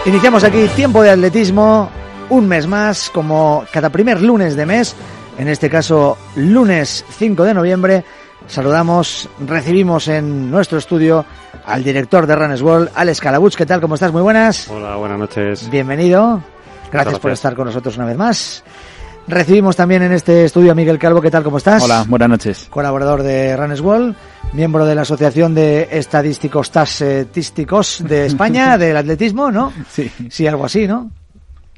Iniciamos aquí Tiempo de Atletismo, un mes más, como cada primer lunes de mes, en este caso lunes 5 de noviembre, recibimos en nuestro estudio al director de Runner's World, Alex Calabuig. ¿Qué tal? ¿Cómo estás? Muy buenas. Hola, buenas noches. Bienvenido. Gracias por estar con nosotros una vez más. Recibimos también en este estudio a Miguel Calvo. ¿Qué tal? ¿Cómo estás? Hola, buenas noches. Colaborador de Runner's World, miembro de la Asociación de Estadísticos de España, del atletismo, ¿no? Sí. Sí, algo así, ¿no?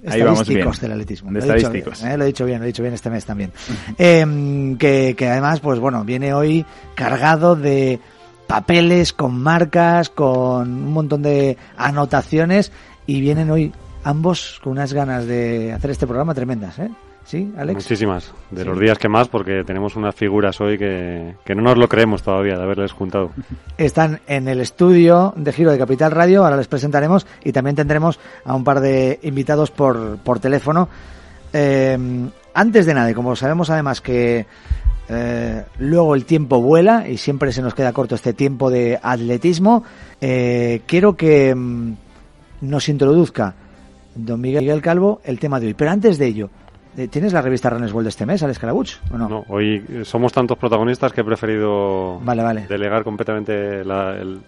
Ahí vamos bien. Estadísticos del atletismo. De estadísticos. Lo he dicho bien este mes también. Que además, pues bueno, viene hoy cargado de papeles, con marcas, con un montón de anotaciones, y vienen hoy ambos con unas ganas de hacer este programa tremendas, ¿eh? ¿Sí, Alex? Muchísimas, de los días que más, porque tenemos unas figuras hoy que no nos lo creemos todavía de haberles juntado. Están en el estudio de Giro de Capital Radio, ahora les presentaremos, y también tendremos a un par de invitados por teléfono. Antes de nada, y como sabemos además que luego el tiempo vuela y siempre se nos queda corto este tiempo de atletismo, quiero que nos introduzca don Miguel Calvo el tema de hoy. Pero antes de ello, ¿tienes la revista Runner's World de este mes, Alex Calabuig, o no? No, hoy somos tantos protagonistas que he preferido delegar completamente el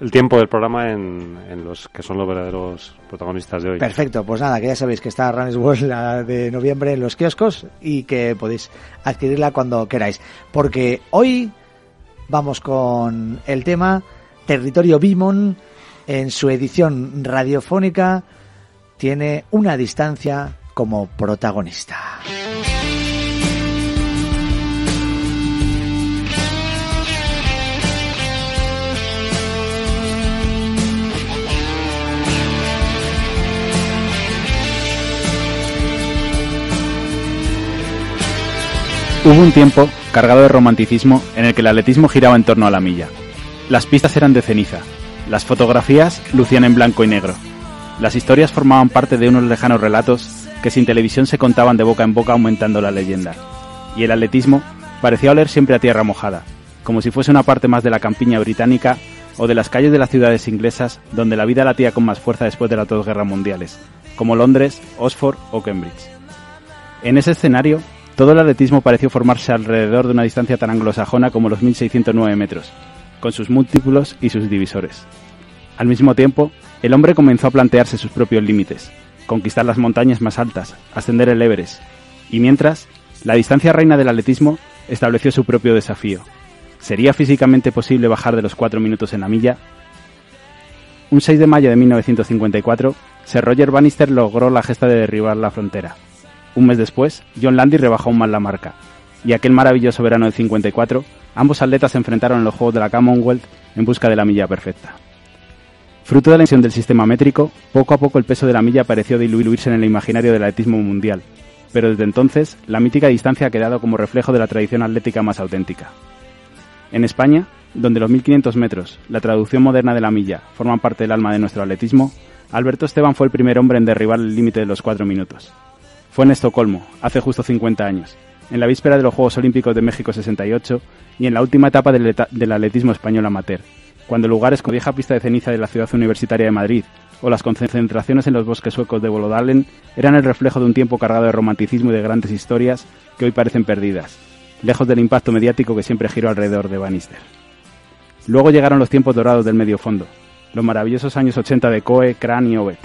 tiempo del programa en los que son los verdaderos protagonistas de hoy. Perfecto, pues nada, que ya sabéis que está Runner's World la de noviembre en los kioscos y que podéis adquirirla cuando queráis. Porque hoy vamos con el tema Territorio Bimon. En su edición radiofónica tiene una distancia como protagonista. Hubo un tiempo cargado de romanticismo en el que el atletismo giraba en torno a la milla. Las pistas eran de ceniza, las fotografías lucían en blanco y negro. Las historias formaban parte de unos lejanos relatos que sin televisión se contaban de boca en boca, aumentando la leyenda. Y el atletismo parecía oler siempre a tierra mojada, como si fuese una parte más de la campiña británica o de las calles de las ciudades inglesas donde la vida latía con más fuerza después de las dos guerras mundiales, como Londres, Oxford o Cambridge. En ese escenario, todo el atletismo pareció formarse alrededor de una distancia tan anglosajona como los 1609 metros, con sus múltiplos y sus divisores. Al mismo tiempo, el hombre comenzó a plantearse sus propios límites, conquistar las montañas más altas, ascender el Everest, y mientras, la distancia reina del atletismo estableció su propio desafío. ¿Sería físicamente posible bajar de los 4 minutos en la milla? Un 6 de mayo de 1954, Sir Roger Bannister logró la gesta de derribar la frontera. Un mes después, John Landy rebajó aún más la marca, y aquel maravilloso verano del 54, ambos atletas se enfrentaron en los Juegos de la Commonwealth en busca de la milla perfecta. Fruto de la invención del sistema métrico, poco a poco el peso de la milla pareció diluirse en el imaginario del atletismo mundial, pero desde entonces la mítica distancia ha quedado como reflejo de la tradición atlética más auténtica. En España, donde los 1500 metros, la traducción moderna de la milla, forman parte del alma de nuestro atletismo, Alberto Esteban fue el primer hombre en derribar el límite de los 4 minutos. Fue en Estocolmo, hace justo 50 años, en la víspera de los Juegos Olímpicos de México 68 y en la última etapa del atletismo español amateur, cuando lugares como la vieja pista de ceniza de la ciudad universitaria de Madrid o las concentraciones en los bosques suecos de Vålådalen eran el reflejo de un tiempo cargado de romanticismo y de grandes historias que hoy parecen perdidas, lejos del impacto mediático que siempre giró alrededor de Bannister. Luego llegaron los tiempos dorados del medio fondo, los maravillosos años 80 de Coe, Cran y Ovet,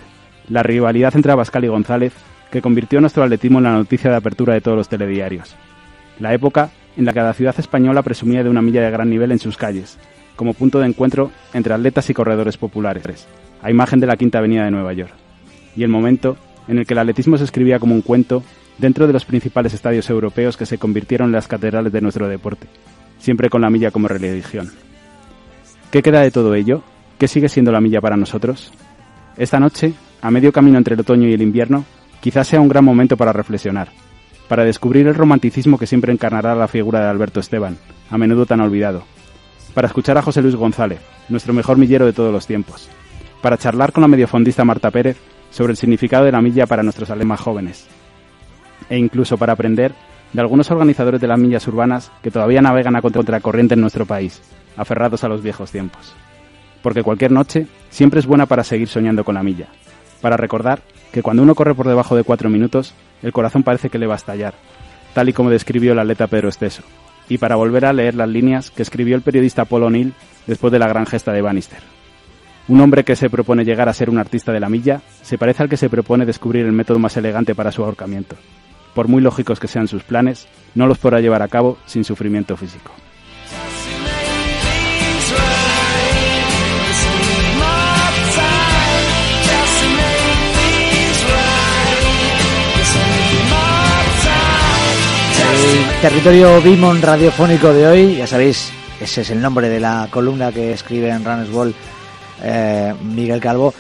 la rivalidad entre Abascal y González que convirtió nuestro atletismo en la noticia de apertura de todos los telediarios. La época en la que cada ciudad española presumía de una milla de gran nivel en sus calles, como punto de encuentro entre atletas y corredores populares, a imagen de la Quinta Avenida de Nueva York. Y el momento en el que el atletismo se escribía como un cuento dentro de los principales estadios europeos que se convirtieron en las catedrales de nuestro deporte, siempre con la milla como religión. ¿Qué queda de todo ello? ¿Qué sigue siendo la milla para nosotros? Esta noche, a medio camino entre el otoño y el invierno, quizás sea un gran momento para reflexionar, para descubrir el romanticismo que siempre encarnará la figura de Alberto Esteban, a menudo tan olvidado, para escuchar a José Luis González, nuestro mejor millero de todos los tiempos, para charlar con la mediofondista Marta Pérez sobre el significado de la milla para nuestros atletas más jóvenes, e incluso para aprender de algunos organizadores de las millas urbanas que todavía navegan a contracorriente en nuestro país, aferrados a los viejos tiempos. Porque cualquier noche siempre es buena para seguir soñando con la milla, para recordar que cuando uno corre por debajo de 4 minutos, el corazón parece que le va a estallar, tal y como describió el atleta Pedro Esteso, y para volver a leer las líneas que escribió el periodista Paul O'Neill después de la gran gesta de Bannister. Un hombre que se propone llegar a ser un artista de la milla se parece al que se propone descubrir el método más elegante para su ahorcamiento. Por muy lógicos que sean sus planes, no los podrá llevar a cabo sin sufrimiento físico. El territorio Bimon radiofónico de hoy, ya sabéis, ese es el nombre de la columna que escribe en Runner's World Miguel Calvo,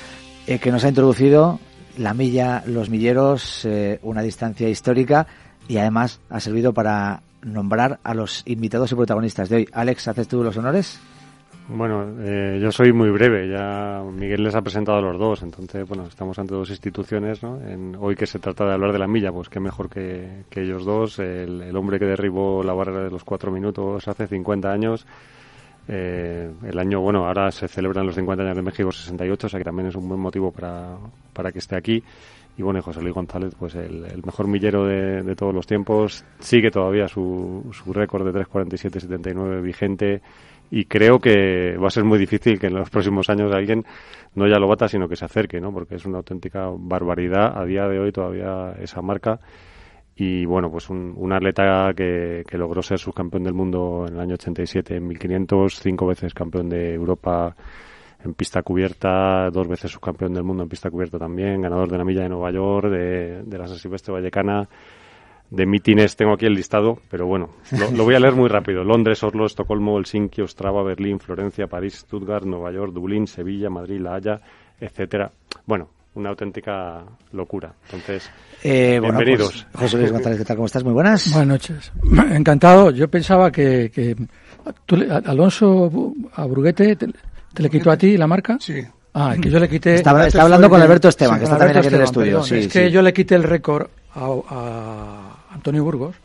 que nos ha introducido la milla, los milleros, una distancia histórica, y además ha servido para nombrar a los invitados y protagonistas de hoy. Alex, ¿haces tú los honores? Bueno, yo soy muy breve, ya Miguel les ha presentado a los dos, entonces, bueno, estamos ante dos instituciones, ¿no? Hoy que se trata de hablar de la milla, pues qué mejor que ellos dos, el hombre que derribó la barrera de los 4 minutos hace 50 años, el año, bueno, ahora se celebran los 50 años de México 68, o sea que también es un buen motivo para que esté aquí. Y bueno, José Luis González, pues el mejor millero de todos los tiempos, sigue todavía su récord de 3:47.79 vigente, y creo que va a ser muy difícil que en los próximos años alguien no ya lo bata, sino que se acerque, ¿no? Porque es una auténtica barbaridad a día de hoy todavía esa marca. Y bueno, pues un atleta que logró ser subcampeón del mundo en el año 87 en 1500, 5 veces campeón de Europa en pista cubierta, 2 veces subcampeón del mundo en pista cubierta también, ganador de la milla de Nueva York, de la San Silvestre Vallecana. De mítines tengo aquí el listado, pero bueno, lo voy a leer muy rápido. Londres, Oslo, Estocolmo, Helsinki, Ostrava, Berlín, Florencia, París, Stuttgart, Nueva York, Dublín, Sevilla, Madrid, La Haya, etcétera. Bueno, una auténtica locura. Entonces, bienvenidos. Pues, José Luis González, ¿qué tal? ¿Cómo estás? Muy buenas. Buenas noches. Encantado. Yo pensaba que Alonso a Bruguete te le quitó a ti la marca. Sí. Ah, que yo le quité... Está hablando con Alberto Esteban, sí, que está también aquí en el estudio. Sí, es que yo le quité el récord a Antonio Burgos,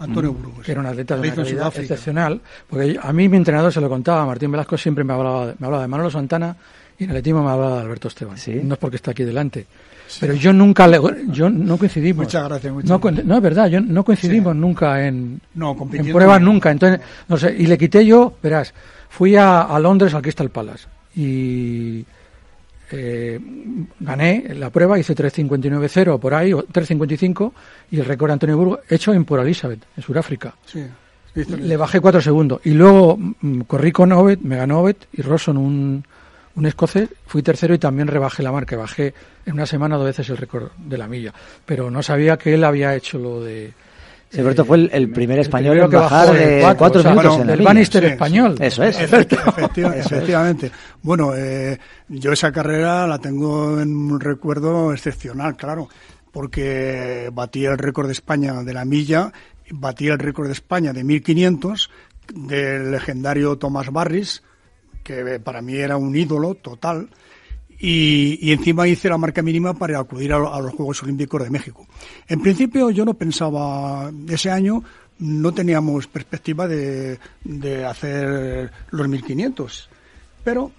que era un atleta de una calidad excepcional, porque a mí mi entrenador se lo contaba, Martín Velasco siempre me hablaba de Manolo Santana, y en el atletismo me hablaba de Alberto Esteban. ¿Sí? No es porque está aquí delante. Sí. Pero yo no coincidimos. Muchas gracias. No, es verdad, no coincidimos nunca en pruebas nunca. Entonces, no sé, y le quité yo, verás, fui a Londres al Crystal Palace y gané la prueba, hice 3:59.0 por ahí, o 3:55, y el récord de Antonio Burgos hecho en Port Elizabeth, en Sudáfrica. Sí. Le bajé 4 segundos y luego corrí con Ovet, me ganó Ovet y Rosson, un escocés, fui tercero y también rebajé la marca, bajé en una semana 2 veces el récord de la milla, pero no sabía que él había hecho lo de... Sí, Alberto fue el primer español en bajar de 4 minutos en la el milla. Bannister español. Eso es. Efectivamente. Bueno, yo esa carrera la tengo en un recuerdo excepcional, claro, porque batí el récord de España de la milla, batí el récord de España de 1500 del legendario Tomás Barris, que para mí era un ídolo total, y encima hice la marca mínima para acudir a los Juegos Olímpicos de México. En principio yo no pensaba, ese año no teníamos perspectiva de hacer los 1500, pero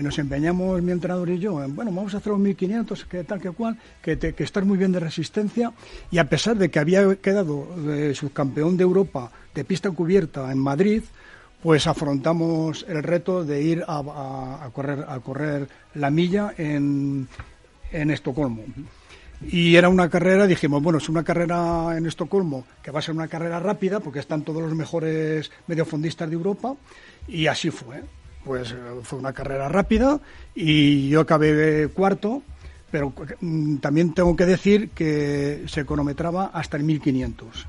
nos empeñamos mi entrenador y yo, bueno, vamos a hacer los 1500, que tal, que cual, que estás muy bien de resistencia, y a pesar de que había quedado subcampeón de Europa de pista cubierta en Madrid, pues afrontamos el reto de ir a correr la milla en Estocolmo. Y era una carrera, dijimos, bueno, es una carrera en Estocolmo que va a ser una carrera rápida porque están todos los mejores mediofondistas de Europa, y así fue. Pues fue una carrera rápida y yo acabé cuarto, pero también tengo que decir que se cronometraba hasta el 1500.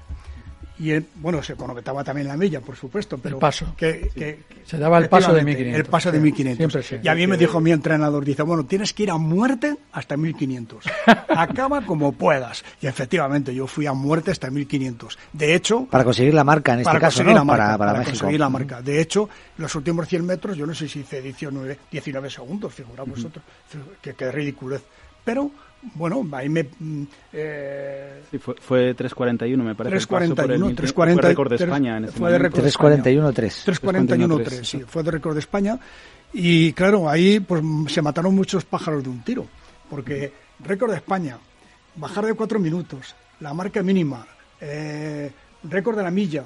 Y bueno, se cronometraba también la milla, por supuesto, pero el paso. Se daba el paso de 1500. El paso de 1500. Siempre, y a mí me dijo mi entrenador, dice, bueno, tienes que ir a muerte hasta 1500. Acaba como puedas. Y efectivamente, yo fui a muerte hasta 1500. De hecho... Para conseguir la marca, en este caso, ¿no? Para México. Conseguir la marca. De hecho, los últimos 100 metros, yo no sé si hice 19 segundos, figurad vosotros. Qué ridiculez. Pero... Bueno, ahí sí, fue 3:41, me parece. 3:41, fue récord de España en ese momento. 3:41.3. 3:41.3, sí, fue de récord de España. Y claro, ahí pues se mataron muchos pájaros de un tiro, porque récord de España, bajar de 4 minutos, la marca mínima, récord de la milla.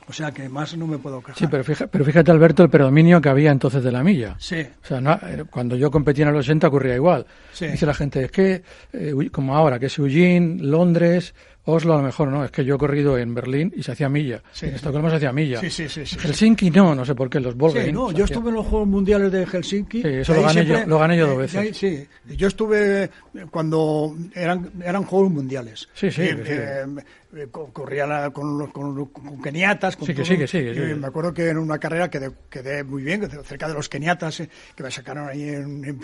O sea, que más no me puedo quejar. Sí, pero fíjate, Alberto, el predominio que había entonces de la milla. Sí. O sea, cuando yo competía en los 80 ocurría igual. Sí. Dice la gente, es que, como ahora, que es Eugene, Londres, Oslo, a lo mejor no. Es que yo he corrido en Berlín y se hacía milla. Sí. En Estocolmo se hacía milla. Sí. Helsinki no sé por qué, los Volkswagen. Sí, no, yo estuve en los Juegos Mundiales de Helsinki. Sí, eso lo gané yo 2 veces. Sí, yo estuve cuando eran Juegos Mundiales. Sí. Corría con keniatas. Con sí. Me acuerdo que en una carrera quedé muy bien, cerca de los keniatas, que me sacaron ahí en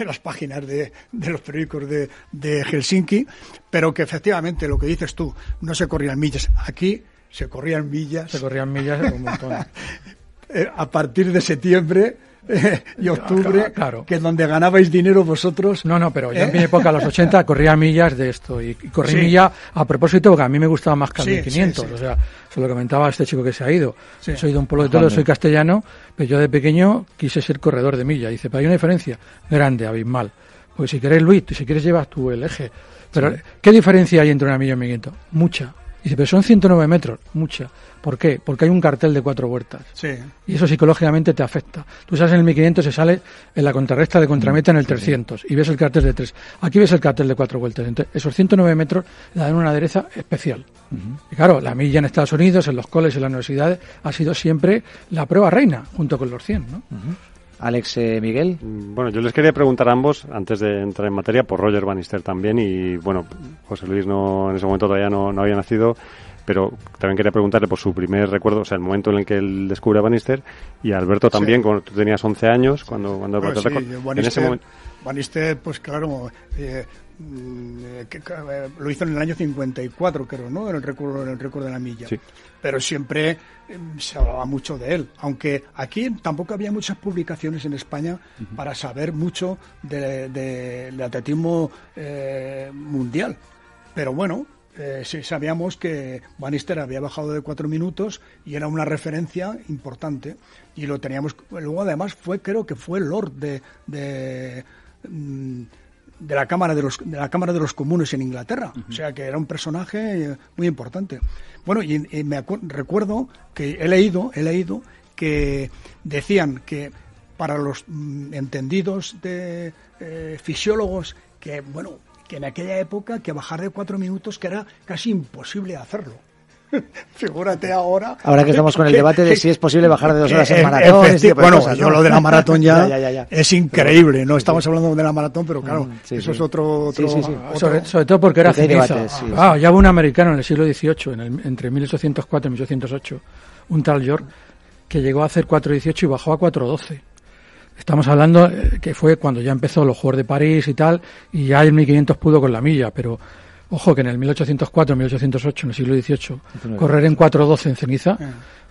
las páginas de los periódicos de Helsinki, pero que efectivamente lo que dices tú, no se corrían millas. Aquí se corrían millas. Se corrían millas un montón. A partir de septiembre y octubre, claro. Que es donde ganabais dinero vosotros. No, pero yo en mi época, a los 80, corría millas de esto. Y corrí milla a propósito, porque a mí me gustaba más que el 1500. O sea, se lo comentaba a este chico que se ha ido. Sí. Soy de un pueblo de Toledo, soy castellano, pero yo de pequeño quise ser corredor de milla. Dice, pero hay una diferencia grande, abismal. Pues si quieres, Luis, si quieres llevas tú el eje. Pero, ¿qué diferencia hay entre una milla y un 1500? Mucha. Dice, pero son 109 metros. Mucha. ¿Por qué? Porque hay un cartel de 4 vueltas. Sí. Y eso psicológicamente te afecta. Tú sales en el 1500 y sale en la contrarresta de contrameta en el 300 y ves el cartel de 3. Aquí ves el cartel de 4 vueltas. Entonces, esos 109 metros le dan una adereza especial. Y claro, la milla en Estados Unidos, en los colegios, en las universidades, ha sido siempre la prueba reina, junto con los 100, ¿no? Alex, Miguel. Bueno, yo les quería preguntar a ambos, antes de entrar en materia, por Roger Bannister también, y bueno, José Luis en ese momento todavía no había nacido, pero también quería preguntarle por su primer recuerdo, o sea, el momento en el que él descubre a Bannister, y a Alberto también, cuando tú tenías 11 años, cuando bueno, en ese momento. Bannister, pues claro, lo hizo en el año 54, creo, ¿no? En el récord de la milla. Sí. Pero siempre se hablaba mucho de él, aunque aquí tampoco había muchas publicaciones en España para saber mucho de atletismo mundial. Pero bueno, sí sabíamos que Bannister había bajado de 4 minutos y era una referencia importante, y lo teníamos. Luego además creo que fue Lord de la Cámara de los Comunes en Inglaterra, o sea que era un personaje muy importante. Bueno, y recuerdo que he leído que decían que para los entendidos de fisiólogos, que en aquella época que bajar de 4 minutos que era casi imposible hacerlo. Figúrate ahora. Ahora que estamos con el debate de si es posible bajar de 2 horas en maratón. Lo de la maratón ya. Es increíble. No estamos hablando de la maratón, pero claro, eso es otro. Sí. Sobre todo porque era ceniza. Ya hubo un americano en el siglo XVIII, entre 1804 y 1808, un tal York, que llegó a hacer 4:18 y bajó a 4:12. Estamos hablando que fue cuando ya empezó los Juegos de París y tal, y ya el 1500 pudo con la milla, pero ojo que en el 1804, 1808, en el siglo XVIII, correr en 4:12 en ceniza.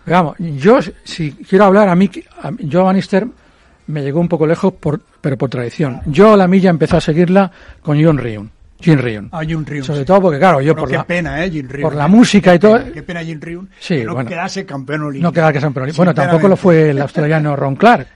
Veamos, yo si quiero hablar, yo a Bannister me llegó un poco lejos, pero por tradición. Yo la milla empecé a seguirla con Jim Ryun. Sobre todo porque, claro, yo por la música y todo. Qué pena Jim Ryun. Sí, no quedase campeón olímpico. No quedase campeón olímpico. Bueno, tampoco lo fue el australiano Ron Clark.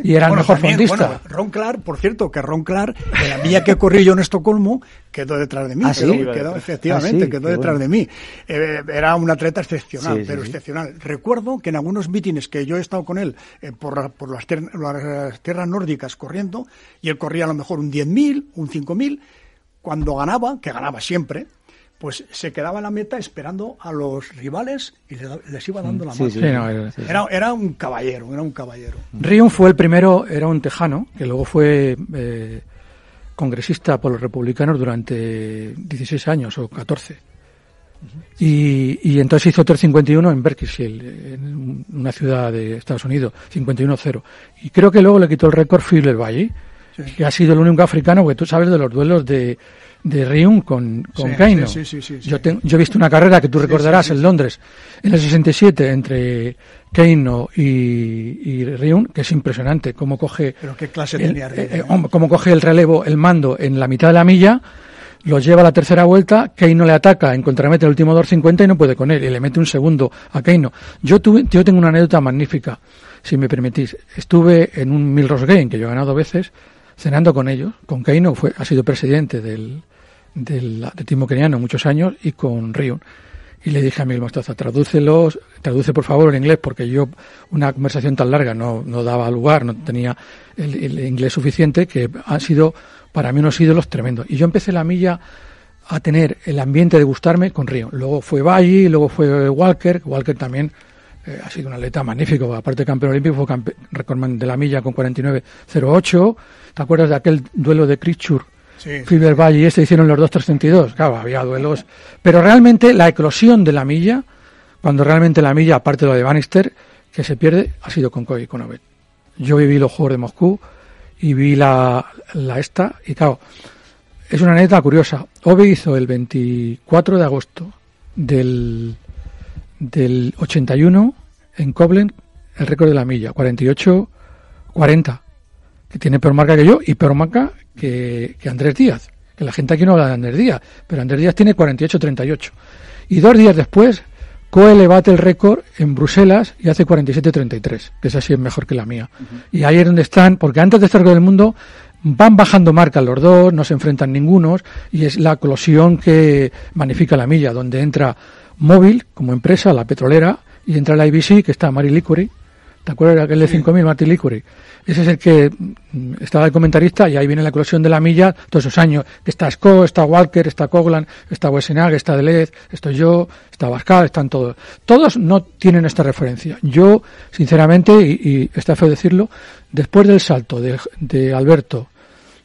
Y era el mejor fondista. Ron Clark, por cierto, que Ron Clark, en la milla que corrí yo en Estocolmo, quedó detrás de mí. Quedó detrás de mí. Era un atleta excepcional, excepcional. Recuerdo que en algunos mítines que yo he estado con él por las tierras nórdicas corriendo, y él corría a lo mejor un 10.000, un 5.000, cuando ganaba, que ganaba siempre, pues se quedaba en la meta esperando a los rivales y les iba dando la mano. Era un caballero. Ryun fue el primero, era un tejano, que luego fue congresista por los republicanos durante 16 años o 14. Y entonces hizo 3:51 en Berkshire, en una ciudad de Estados Unidos, 51:0. Y creo que luego le quitó el récord Fiedler Valle, que ha sido el único africano, porque tú sabes de los duelos de Ryun con Keino. Yo he visto una carrera que tú recordarás en Londres, en el 67, entre Keino y Ryun, que es impresionante cómo coge. ¿Pero qué clase tenía Ryun? Cómo coge el relevo, el mando en la mitad de la milla, los lleva a la tercera vuelta, Keino le ataca en contramete el último 2.50 y no puede con él, y le mete un segundo a Keino. Yo tengo una anécdota magnífica, si me permitís. Estuve en un Millrose Game, que yo he ganado 2 veces, cenando con ellos, con Keino, ha sido presidente del atletismo keniano muchos años, y con Rion. Y le dije a Miguel Mostaza, traduce por favor en inglés, porque yo una conversación tan larga no daba lugar, no tenía el inglés suficiente, que han sido para mí unos ídolos tremendos. Y yo empecé la milla a tener el ambiente de gustarme con Río. Luego fue Valli, luego fue Walker. Walker también ha sido un atleta magnífico. Aparte de campeón olímpico, fue recordman de la milla con 49.08. ¿Te acuerdas de aquel duelo de Critchur? Sí. Philbert Valli, hicieron los 2.332. Claro, había duelos. Pero realmente la eclosión de la milla, cuando realmente la milla, aparte de lo de Bannister, que se pierde, ha sido con Konovet. Yo viví los Juegos de Moscú y vi la esta, y claro, es una anécdota curiosa. Ove hizo el 24 de agosto del 81 en Koblenz el récord de la milla, 48-40, que tiene peor marca que yo y peor marca que Andrés Díaz, que la gente aquí no habla de Andrés Díaz, pero Andrés Díaz tiene 48-38. Y 2 días después, Coe le bate el récord en Bruselas y hace 47-33, que esa sí es mejor que la mía. Uh-huh. Y ahí es donde están, porque antes de este récord del mundo van bajando marcas los dos, no se enfrentan ningunos, y es la eclosión que magnifica la milla, donde entra Móvil como empresa, la petrolera, y entra la IBC, que está Mari Liquori. ¿Te acuerdas de aquel de 5.000, Martin Liquori? Ese es el que estaba de comentarista, y ahí viene la eclosión de la milla todos esos años, que está Scott, está Walker, está Coglan, está Wesenag, está Delez, estoy yo, está Bascal, están todos. Todos no tienen esta referencia. Yo, sinceramente, y está feo decirlo, después del salto de Alberto,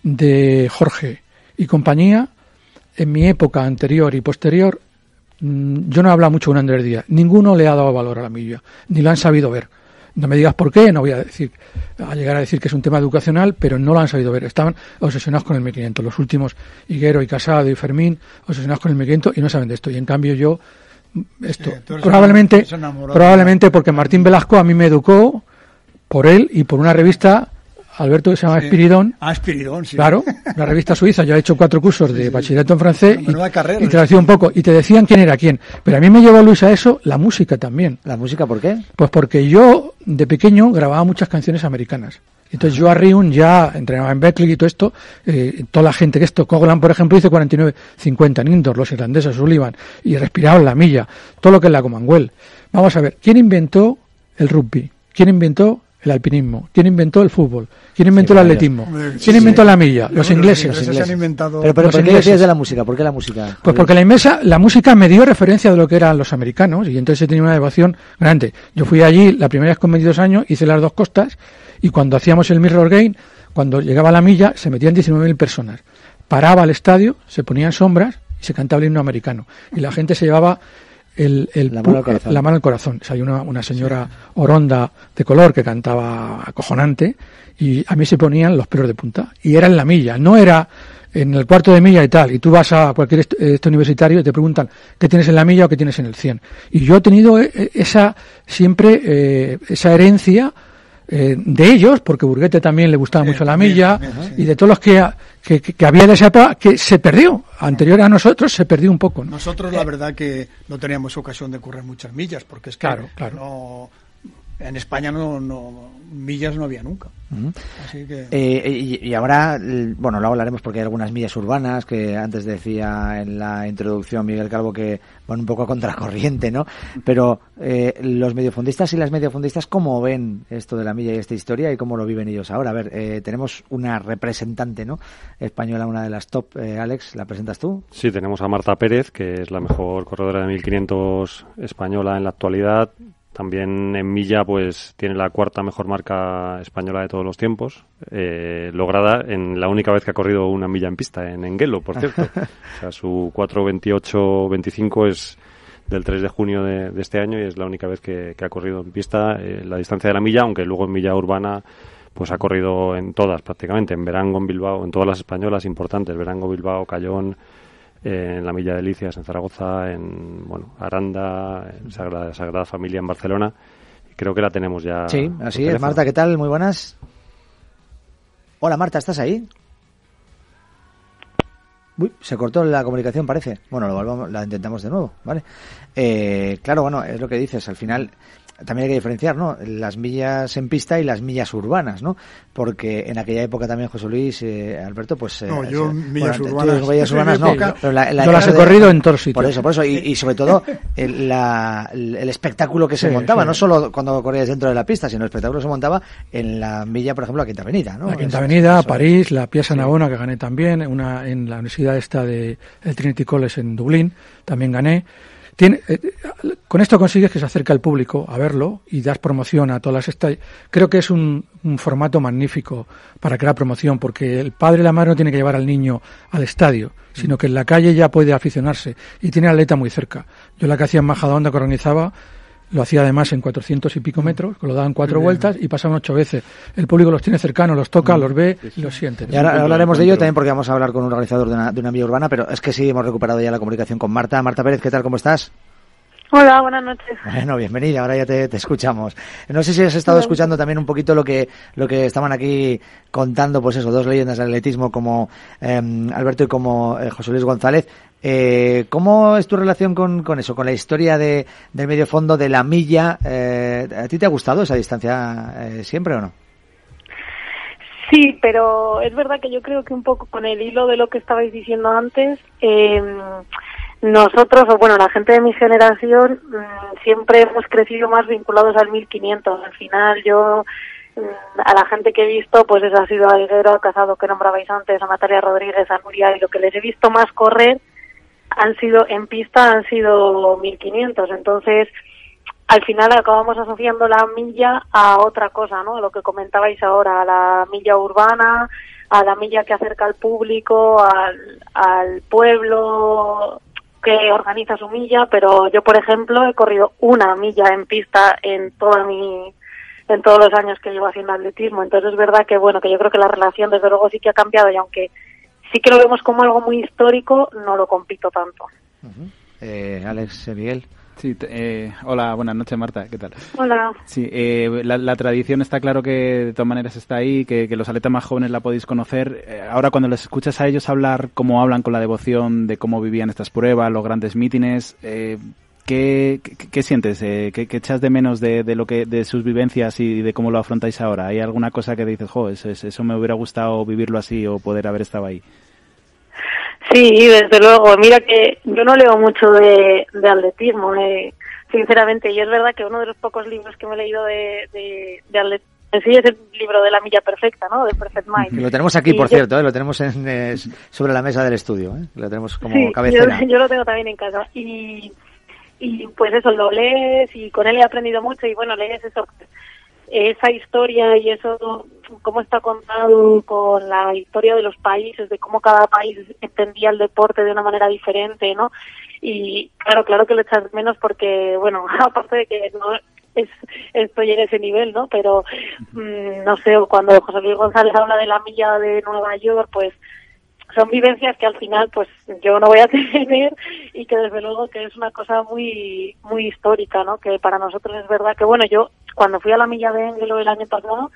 de Jorge y compañía, en mi época anterior y posterior, yo no he hablado mucho con Andrés Díaz. Ninguno le ha dado valor a la milla, ni lo han sabido ver. No me digas por qué, no voy a llegar a decir que es un tema educacional, pero no lo han sabido ver. Estaban obsesionados con el 1500. Los últimos, Higuero y Casado y Fermín, obsesionados con el 1500 y no saben de esto. Y en cambio yo, probablemente porque Martín Velasco a mí me educó por él y por una revista, Alberto, que se llama Espiridón. Espiridón, sí. Claro, la revista suiza. Yo he hecho 4 cursos de bachillerato en francés y te decía un poco, y te decían quién era quién. Pero a mí me llevó, Luis, a eso la música también. ¿La música por qué? Pues porque yo, de pequeño, grababa muchas canciones americanas. Entonces yo a Rion ya entrenaba en Berkeley y todo esto, toda la gente que Coglan, por ejemplo, hizo 49-50 en indoor, los irlandeses, Sullivan, y respiraban la milla, todo lo que es la Commonwealth. Vamos a ver, ¿quién inventó el rugby? ¿Quién inventó el alpinismo? ¿Quién inventó el fútbol? ¿Quién inventó el atletismo? ¿Quién inventó la milla? Los ingleses. Los ingleses han inventado... Pero ¿por qué decías de la música? ¿Por qué la música? Pues porque la música me dio referencia de lo que eran los americanos, y entonces he tenido una devoción grande. Yo fui allí la primera vez con 22 años, hice las 2 costas, y cuando hacíamos el Mirror Game, cuando llegaba la milla, se metían 19.000 personas. Paraba el estadio, se ponían sombras y se cantaba el himno americano. Y la gente se llevaba la mano al corazón. O sea, hay una señora oronda de color que cantaba acojonante, y a mí se ponían los pelos de punta. Y era en la milla, no era en el cuarto de milla y tal. Y tú vas a cualquier universitario y te preguntan qué tienes en la milla o qué tienes en el 100. Y yo he tenido esa herencia de ellos, porque Burguete también le gustaba mucho la milla, y de todos los que había de esa época, que se perdió. Anterior a nosotros se perdió un poco, ¿no? Nosotros la verdad que no teníamos ocasión de correr muchas millas, porque es que claro. No, en España millas no había nunca. Uh-huh. Así que... y ahora, bueno, luego hablaremos porque hay algunas millas urbanas que antes decía en la introducción Miguel Calvo que van un poco a contracorriente, ¿no? Pero los mediofondistas y las mediofondistas, ¿cómo ven esto de la milla y esta historia y cómo lo viven ellos ahora? A ver, tenemos una representante, ¿no?, española, una de las top. Alex, ¿la presentas tú? Sí, tenemos a Marta Pérez, que es la mejor corredora de 1500 española en la actualidad. También en milla pues tiene la 4ª mejor marca española de todos los tiempos, lograda en la única vez que ha corrido una milla en pista, en Enguelo, por cierto. O sea, su 4:28:25 es del 3 de junio de este año y es la única vez que ha corrido en pista la distancia de la milla, aunque luego en milla urbana pues ha corrido en todas prácticamente, en Verango, en Bilbao, en todas las españolas importantes, Verango, Bilbao, Cayón, en la Milla de Delicias en Zaragoza, en Aranda, en Sagrada Familia en Barcelona, y creo que la tenemos ya. Sí, así es. Marta, ¿qué tal? Muy buenas. Hola Marta, ¿estás ahí? Uy, se cortó la comunicación, parece. Bueno, la intentamos de nuevo, ¿vale? Claro, bueno, es lo que dices, al final también hay que diferenciar, ¿no? Las millas en pista y las millas urbanas, ¿no? Porque en aquella época también, José Luis, Alberto, pues... No, yo millas urbanas no, pero yo las he corrido en todos sitios. Por eso, y sobre todo el espectáculo que se montaba, no solo cuando corrías dentro de la pista, sino el espectáculo que se montaba en la milla, por ejemplo, la Quinta Avenida, ¿no? La Quinta Avenida, París, la Piazza Navona, que gané también, una en la universidad esta de el Trinity College en Dublín, también gané. Con esto consigues que se acerque al público a verlo y das promoción a todas estas. Creo que es un formato magnífico para crear promoción, porque el padre y la madre no tiene que llevar al niño al estadio, sino que en la calle ya puede aficionarse y tiene al atleta muy cerca. Yo la que hacía en Majadahonda, que organizaba, lo hacía además en 400 y pico metros, que lo daban 4 vueltas y pasaban 8 veces. El público los tiene cercanos, los toca, los ve y los siente. Y ahora hablaremos de ello también, porque vamos a hablar con un organizador de una milla urbana, pero es que sí hemos recuperado ya la comunicación con Marta. Marta Pérez, ¿qué tal? ¿Cómo estás? Hola, buenas noches. Bueno, bienvenida, ahora ya te escuchamos. No sé si has estado escuchando también un poquito lo que estaban aquí contando, pues eso, dos leyendas del atletismo como Alberto y como José Luis González. ¿Cómo es tu relación con eso, con la historia del medio fondo, de la milla? ¿A ti te ha gustado esa distancia siempre o no? Sí, pero es verdad que yo creo que un poco con el hilo de lo que estabais diciendo antes, nosotros, o bueno, la gente de mi generación, siempre hemos crecido más vinculados al 1500. Al final yo, a la gente que he visto, pues eso ha sido a Higuero, a Casado, que nombrabais antes, a Natalia Rodríguez, a Nuria, y lo que les he visto más correr han sido 1500. Entonces, al final acabamos asociando la milla a otra cosa, ¿no? A lo que comentabais ahora, a la milla urbana, a la milla que acerca al público, al pueblo que organiza su milla. Pero yo, por ejemplo, he corrido una milla en pista en todos los años que llevo haciendo atletismo. Entonces es verdad que bueno, que yo creo que la relación desde luego sí que ha cambiado, y aunque sí que lo vemos como algo muy histórico, no lo compito tanto. Alex, Miguel. Sí, hola, buenas noches, Marta, ¿qué tal? Hola. Sí, la tradición está claro que de todas maneras está ahí, que los atletas más jóvenes la podéis conocer. Ahora, cuando les escuchas a ellos hablar, cómo hablan con la devoción de cómo vivían estas pruebas, los grandes mítines, ¿qué sientes? ¿Qué echas de menos de sus vivencias y de cómo lo afrontáis ahora? ¿Hay alguna cosa que dices, eso me hubiera gustado vivirlo así o poder haber estado ahí? Sí, desde luego. Mira que yo no leo mucho de atletismo, sinceramente, y es verdad que uno de los pocos libros que me he leído de atletismo sí es el libro de la milla perfecta, ¿no? De Perfect Mind. Lo tenemos aquí, por cierto, lo tenemos sobre la mesa del estudio, lo tenemos como cabecera. Yo lo tengo también en casa. Y pues eso, lo lees y con él he aprendido mucho, y bueno, lees esa historia y eso, cómo está contado con la historia de los países, de cómo cada país entendía el deporte de una manera diferente, ¿no? Y claro que lo echas menos porque, bueno, aparte de que no estoy en ese nivel, ¿no? Pero, no sé, cuando José Luis González habla de la milla de Nueva York, pues son vivencias que al final pues yo no voy a tener, y que desde luego que es una cosa muy muy histórica, ¿no? Que para nosotros es verdad que, bueno, yo cuando fui a la milla de Enguelo el año pasado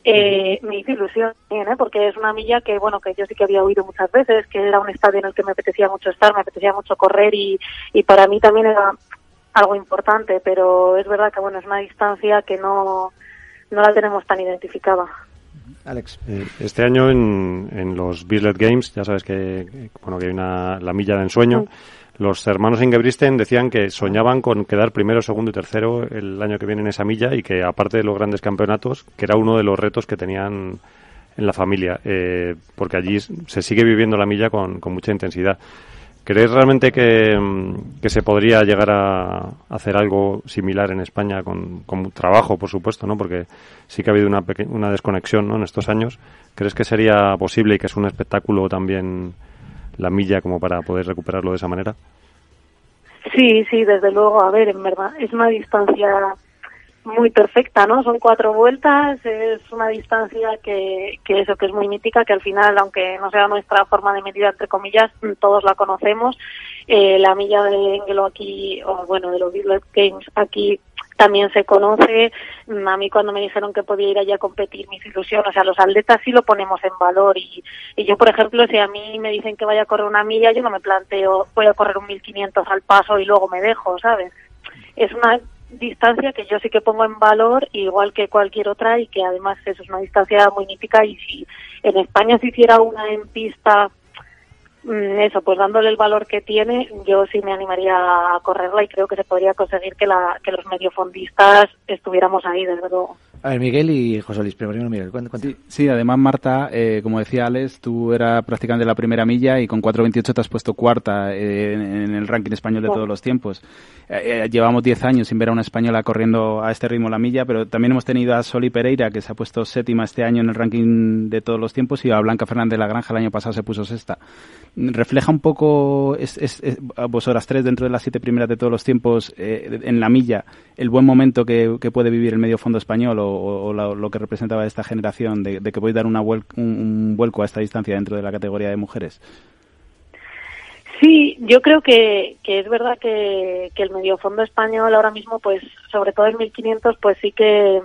me hizo ilusión también, porque es una milla que, bueno, que yo sí que había oído muchas veces, que era un estadio en el que me apetecía mucho estar, me apetecía mucho correr, y para mí también era algo importante, pero es verdad que, bueno, es una distancia que no la tenemos tan identificada. Alex. Este año en los Bislett Games, ya sabes que hay la milla de ensueño. Los hermanos Ingebrigtsen decían que soñaban con quedar primero, segundo y tercero el año que viene en esa milla, y que aparte de los grandes campeonatos, que era uno de los retos que tenían en la familia, porque allí se sigue viviendo la milla con mucha intensidad. ¿Crees realmente que se podría llegar a hacer algo similar en España con trabajo, por supuesto, ¿no? Porque sí que ha habido una desconexión, ¿no? En estos años. ¿Crees que sería posible y que es un espectáculo también la milla como para poder recuperarlo de esa manera? Sí, desde luego. A ver, en verdad, es una distancia muy perfecta, ¿no? Son 4 vueltas, es una distancia que es muy mítica, que al final, aunque no sea nuestra forma de medida, entre comillas, todos la conocemos. La milla de Enguelo aquí, o bueno, de los Bislett Games aquí, también se conoce. A mí cuando me dijeron que podía ir allá a competir, mis ilusiones, o sea, los atletas sí lo ponemos en valor y yo, por ejemplo, si a mí me dicen que vaya a correr una milla, yo no me planteo, voy a correr un 1500 al paso y luego me dejo, ¿sabes? Es una distancia que yo sí que pongo en valor, igual que cualquier otra, y que además eso es una distancia muy mítica, y si en España se hiciera una en pista, eso, pues dándole el valor que tiene, yo sí me animaría a correrla y creo que se podría conseguir que los mediofondistas estuviéramos ahí, desde luego. A ver, Miguel y José Luis, primero Miguel, cuéntame. Sí, además, Marta, como decía Alex, tú eras practicante de la primera milla y con 4.28 te has puesto cuarta en el ranking español de todos los tiempos. Llevamos 10 años sin ver a una española corriendo a este ritmo la milla, pero también hemos tenido a Soli Pereira, que se ha puesto séptima este año en el ranking de todos los tiempos, y a Blanca Fernández de la Granja el año pasado se puso sexta. ¿Refleja un poco, vosotras tres, dentro de las 7 primeras de todos los tiempos en la milla, el buen momento que puede vivir el medio fondo español o lo que representaba esta generación de que podéis dar un vuelco a esta distancia dentro de la categoría de mujeres? Sí, yo creo que es verdad que el mediofondo español ahora mismo, pues sobre todo en 1500, pues sí que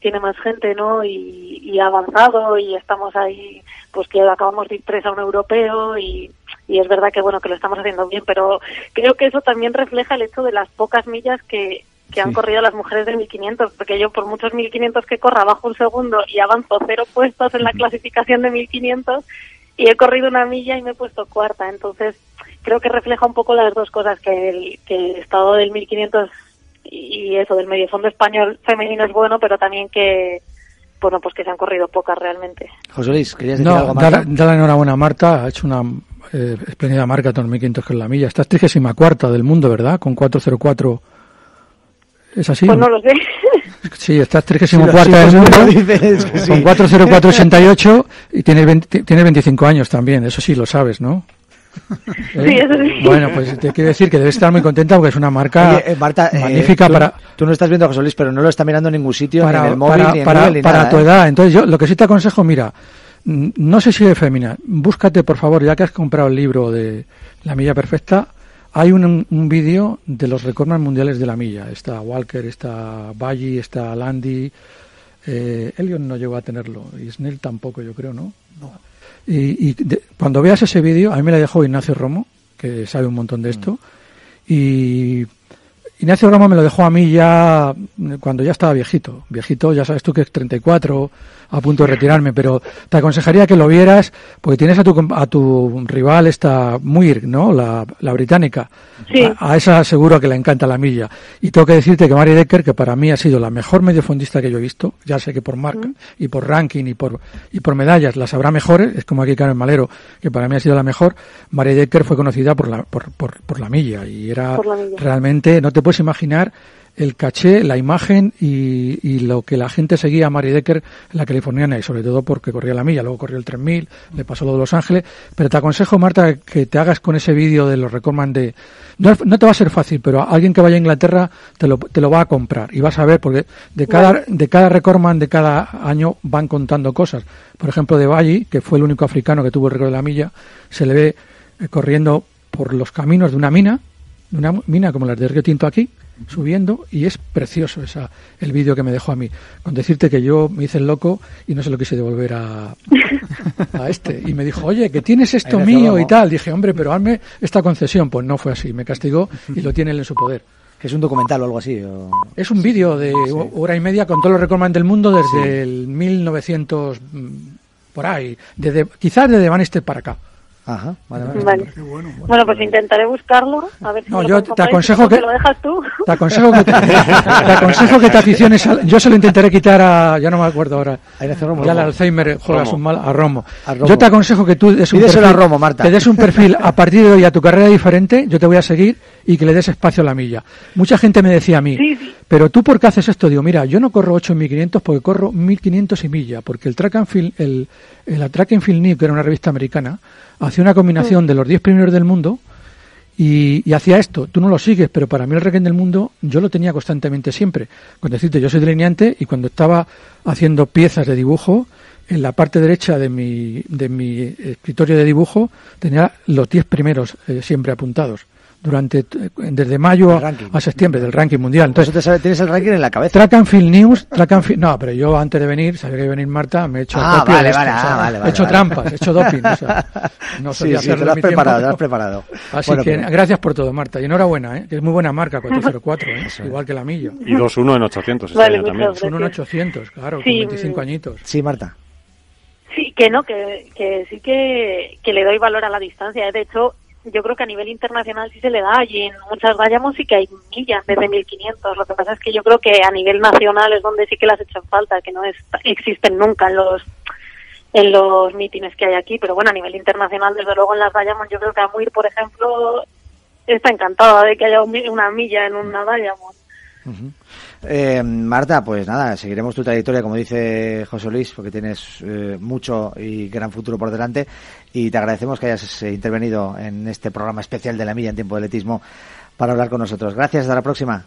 tiene más gente, ¿no? Y ha avanzado, y estamos ahí, pues que acabamos de ir 3 a un europeo, y es verdad que bueno, que lo estamos haciendo bien, pero creo que eso también refleja el hecho de las pocas millas que han corrido las mujeres de 1500, porque yo por muchos 1500 que corra bajo un segundo y avanzo 0 puestos en la clasificación de 1500, y he corrido una milla y me he puesto cuarta. Entonces creo que refleja un poco las dos cosas, que el estado del 1500 y eso del mediofondo español femenino es bueno, pero también que bueno, pues que se han corrido pocas realmente. José Luis, ¿querías decir algo más? Da la enhorabuena a Marta, ha hecho una espléndida marca con 1500 con la milla. Estás 34ª del mundo, ¿verdad? Con 4:04. ¿Es así? Pues no lo sé. Sí, estás 34ª del mundo, con 4:04.88, y tienes 25 años también, eso sí lo sabes, ¿no? Sí, eso sí. Bueno, pues te quiero decir que debes estar muy contenta porque es una marca Marta, magnífica. Tú no estás viendo a José Luis, pero no lo está mirando en ningún sitio, ni en el móvil, ni en Google, ni para nada, tu edad. Entonces yo lo que sí te aconsejo, mira, no sé si es fémina, búscate por favor, ya que has comprado el libro de La Milla Perfecta, hay un vídeo de los récords mundiales de la milla. Está Walker, está Baggi, está Landi, Elliot no llegó a tenerlo, y Snell tampoco, yo creo, ¿no? No. Y cuando veas ese vídeo, a mí me la dejó Ignacio Romo, que sabe un montón de esto, y Ignacio Romo me lo dejó a mí ya cuando ya estaba viejito, ya sabes tú que es 34, a punto de retirarme, pero te aconsejaría que lo vieras, porque tienes a tu rival, esta Muir, ¿no? La británica. Sí. A esa seguro que le encanta la milla. Y tengo que decirte que Mari Decker, que para mí ha sido la mejor mediofondista que yo he visto, ya sé que por marca y por ranking y por medallas las habrá mejores, es como aquí Carmen Malero, que para mí ha sido la mejor. Mari Decker fue conocida por la milla, y era realmente, no te puedes imaginar el caché, la imagen y lo que la gente seguía a Mari Decker, la californiana, y sobre todo porque corría la milla, luego corrió el 3000, le pasó lo de Los Ángeles. Pero te aconsejo, Marta, que te hagas con ese vídeo de los recordman de... No te va a ser fácil, pero alguien que vaya a Inglaterra te lo va a comprar, y vas a ver, porque de cada recordman de cada año van contando cosas. Por ejemplo, de Baggi, que fue el único africano que tuvo el récord de la milla, se le ve corriendo por los caminos de una mina como las de Río Tinto aquí, subiendo, y es precioso el vídeo que me dejó a mí. Con decirte que yo me hice el loco y no se lo quise devolver a este, y me dijo, oye, que tienes esto mío y tal. Dije, hombre, pero hazme esta concesión. Pues no fue así, me castigó y lo tiene él en su poder. ¿Que es un documental o algo así? Es un vídeo de hora y media con todos los recordman del mundo desde el 1900 por ahí, quizás desde Bannister para acá. Ajá, vale. Bueno, pues intentaré buscarlo, a ver si yo te aconsejo que lo dejas tú. Te aconsejo que te aficiones yo se lo intentaré quitar ya no me acuerdo ahora. Ya el Alzheimer juega su mal a Romo. Yo te aconsejo que tú des un perfil, a Romo, Marta. Te des un perfil a partir de hoy a tu carrera diferente, yo te voy a seguir, y que le des espacio a la milla. Mucha gente me decía a mí, pero tú ¿por qué haces esto? Digo, mira, yo no corro 8 en 1500 porque corro 1500 y milla, porque el Track and Field, la Track and Field New, que era una revista americana, hacía una combinación de los 10 primeros del mundo y hacía esto. Tú no lo sigues, pero para mí el ranking del mundo yo lo tenía constantemente siempre. Con decirte, yo soy delineante, y cuando estaba haciendo piezas de dibujo, en la parte derecha de mi escritorio de dibujo tenía los 10 primeros siempre apuntados. desde mayo a septiembre del ranking mundial. Entonces tienes el ranking en la cabeza. Track and Field News, no, pero yo antes de venir, sabía que iba a venir Marta, me he hecho he hecho trampas, he hecho doping, o sea, no solía hacerlo. Te lo has preparado. Así que gracias por todo, Marta, y enhorabuena, que es muy buena marca 404, igual que la Milla. Y 2-1 en 800 vale, año también. 2-1 en 800, claro, con 25 añitos. Sí, Marta. Sí, que sí que le doy valor a la distancia. De hecho, yo creo que a nivel internacional sí se le da, y en muchas Diamond sí que hay millas desde 1500. Lo que pasa es que yo creo que a nivel nacional es donde sí que las echan falta, que no existen nunca en los mítines que hay aquí. Pero bueno, a nivel internacional, desde luego en las Diamond, yo creo que Amuir, por ejemplo, está encantada de que haya una milla en una Diamond. Marta, pues nada, seguiremos tu trayectoria, como dice José Luis, porque tienes mucho y gran futuro por delante, y te agradecemos que hayas intervenido en este programa especial de la Milla en tiempo de atletismo para hablar con nosotros. Gracias, hasta la próxima.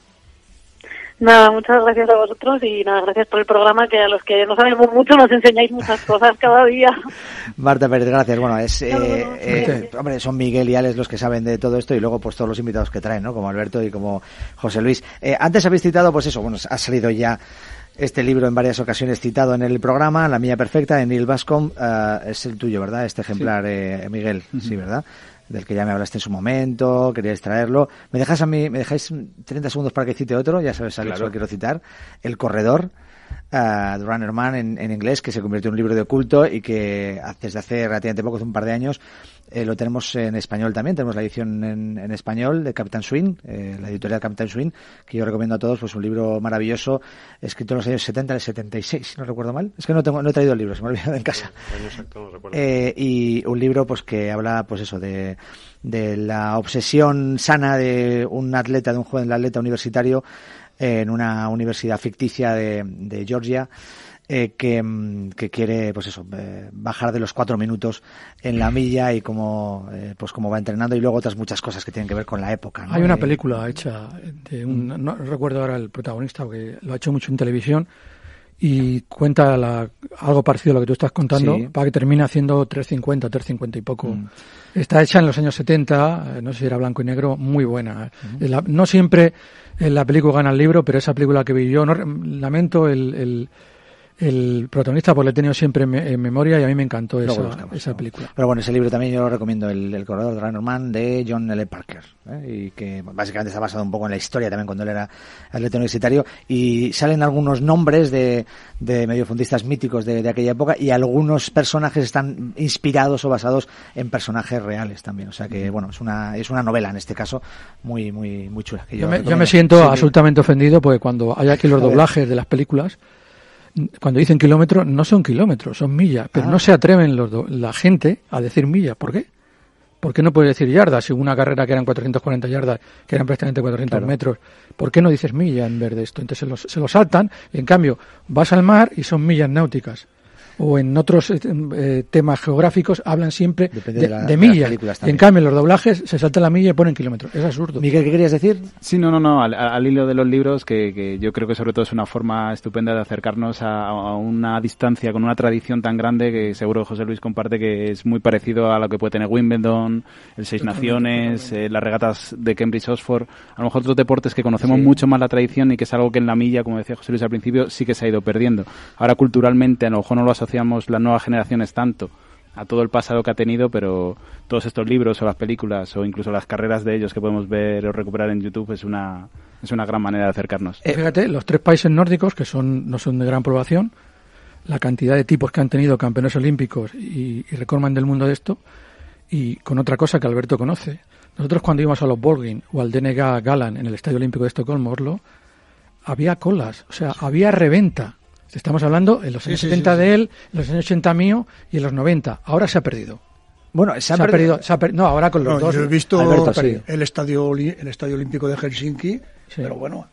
Nada, muchas gracias a vosotros y nada, gracias por el programa, que a los que no sabemos mucho nos enseñáis muchas cosas cada día. Marta Pérez, gracias. Bueno, hombre, son Miguel y Alex los que saben de todo esto, y luego pues todos los invitados que traen, ¿no? Como Alberto y como José Luis. Antes habéis citado, pues eso, bueno, ha salido ya este libro en varias ocasiones citado en el programa, La Milla Perfecta, de Neil Bascom. Es el tuyo, ¿verdad? Este ejemplar, sí. Miguel, sí, ¿verdad? Del que ya me hablaste en su momento, queríais traerlo. ¿Me dejáis 30 segundos para que cite otro? Ya sabes, Alex, claro. Lo quiero citar. El Corredor, The Runner Man en inglés, que se convirtió en un libro de culto y que desde hace relativamente poco, hace un par de años, lo tenemos en español también. Tenemos la edición en español de Captain Swing, la editorial Captain Swing, que yo recomiendo a todos, pues un libro maravilloso, escrito en los años 70, en el 76, si no recuerdo mal. Es que no he traído el libro, se me ha olvidado en casa. Exacto, no recuerdo. Y un libro pues que habla, pues eso, de la obsesión sana de un joven atleta universitario en una universidad ficticia de Georgia, que quiere, pues eso, bajar de los 4 minutos en la milla, y cómo va entrenando, y luego otras muchas cosas que tienen que ver con la época, ¿no? Hay una película hecha no recuerdo ahora el protagonista, porque lo ha hecho mucho en televisión, y cuenta algo parecido a lo que tú estás contando, sí, para que termine haciendo 3.50 y poco. Está hecha en los años 70, no sé si era blanco y negro, muy buena. No siempre la película gana el libro, pero esa película que vi yo, lamento el protagonista, porque lo he tenido siempre en memoria, y a mí me encantó esa película. Pero bueno, ese libro también yo lo recomiendo, el Corredor de Runner Man, de John L. Parker, y que básicamente está basado un poco en la historia también cuando él era atleta universitario, y salen algunos nombres de mediofondistas míticos de aquella época, y algunos personajes están inspirados o basados en personajes reales también. O sea que, bueno, es una novela en este caso muy muy muy chula. Que yo me siento absolutamente ofendido, porque cuando hay aquí los doblajes de las películas, cuando dicen kilómetros, no son kilómetros, son millas, pero no se atreven la gente a decir millas. ¿Por qué? ¿Por qué no puedes decir yardas? Si una carrera que eran 440 yardas, que eran prácticamente 400 metros, ¿por qué no dices millas en vez de esto? Entonces se lo saltan, y en cambio vas al mar y son millas náuticas. O en otros temas geográficos hablan siempre de millas. Y en cambio en los doblajes se salta la milla y ponen kilómetros. Es absurdo. Miguel, ¿qué querías decir? Sí, no. Al hilo de los libros, que yo creo que sobre todo es una forma estupenda de acercarnos a una distancia con una tradición tan grande, que seguro José Luis comparte, que es muy parecido a lo que puede tener Wimbledon, el Seis Naciones, las regatas de Cambridge-Oxford. A lo mejor otros deportes que conocemos mucho más la tradición, y que es algo que en la milla, como decía José Luis al principio, sí que se ha ido perdiendo. Ahora culturalmente a lo mejor no lo asociamos las nuevas generaciones tanto a todo el pasado que ha tenido, pero todos estos libros o las películas o incluso las carreras de ellos que podemos ver o recuperar en YouTube es una gran manera de acercarnos. Fíjate, los 3 países nórdicos, que no son de gran población, la cantidad de tipos que han tenido campeones olímpicos y recordman del mundo de esto, y con otra cosa que Alberto conoce. Nosotros cuando íbamos a los Volgin o al DNG Galan en el Estadio Olímpico de Estocolmo, Oslo, había colas, o sea, había reventa. Estamos hablando en los años 70 de él, en los años 80 mío y en los 90. Ahora se ha perdido. Bueno, se ha perdido. No, ahora con los dos. Yo he visto el estadio Olímpico de Helsinki, pero bueno,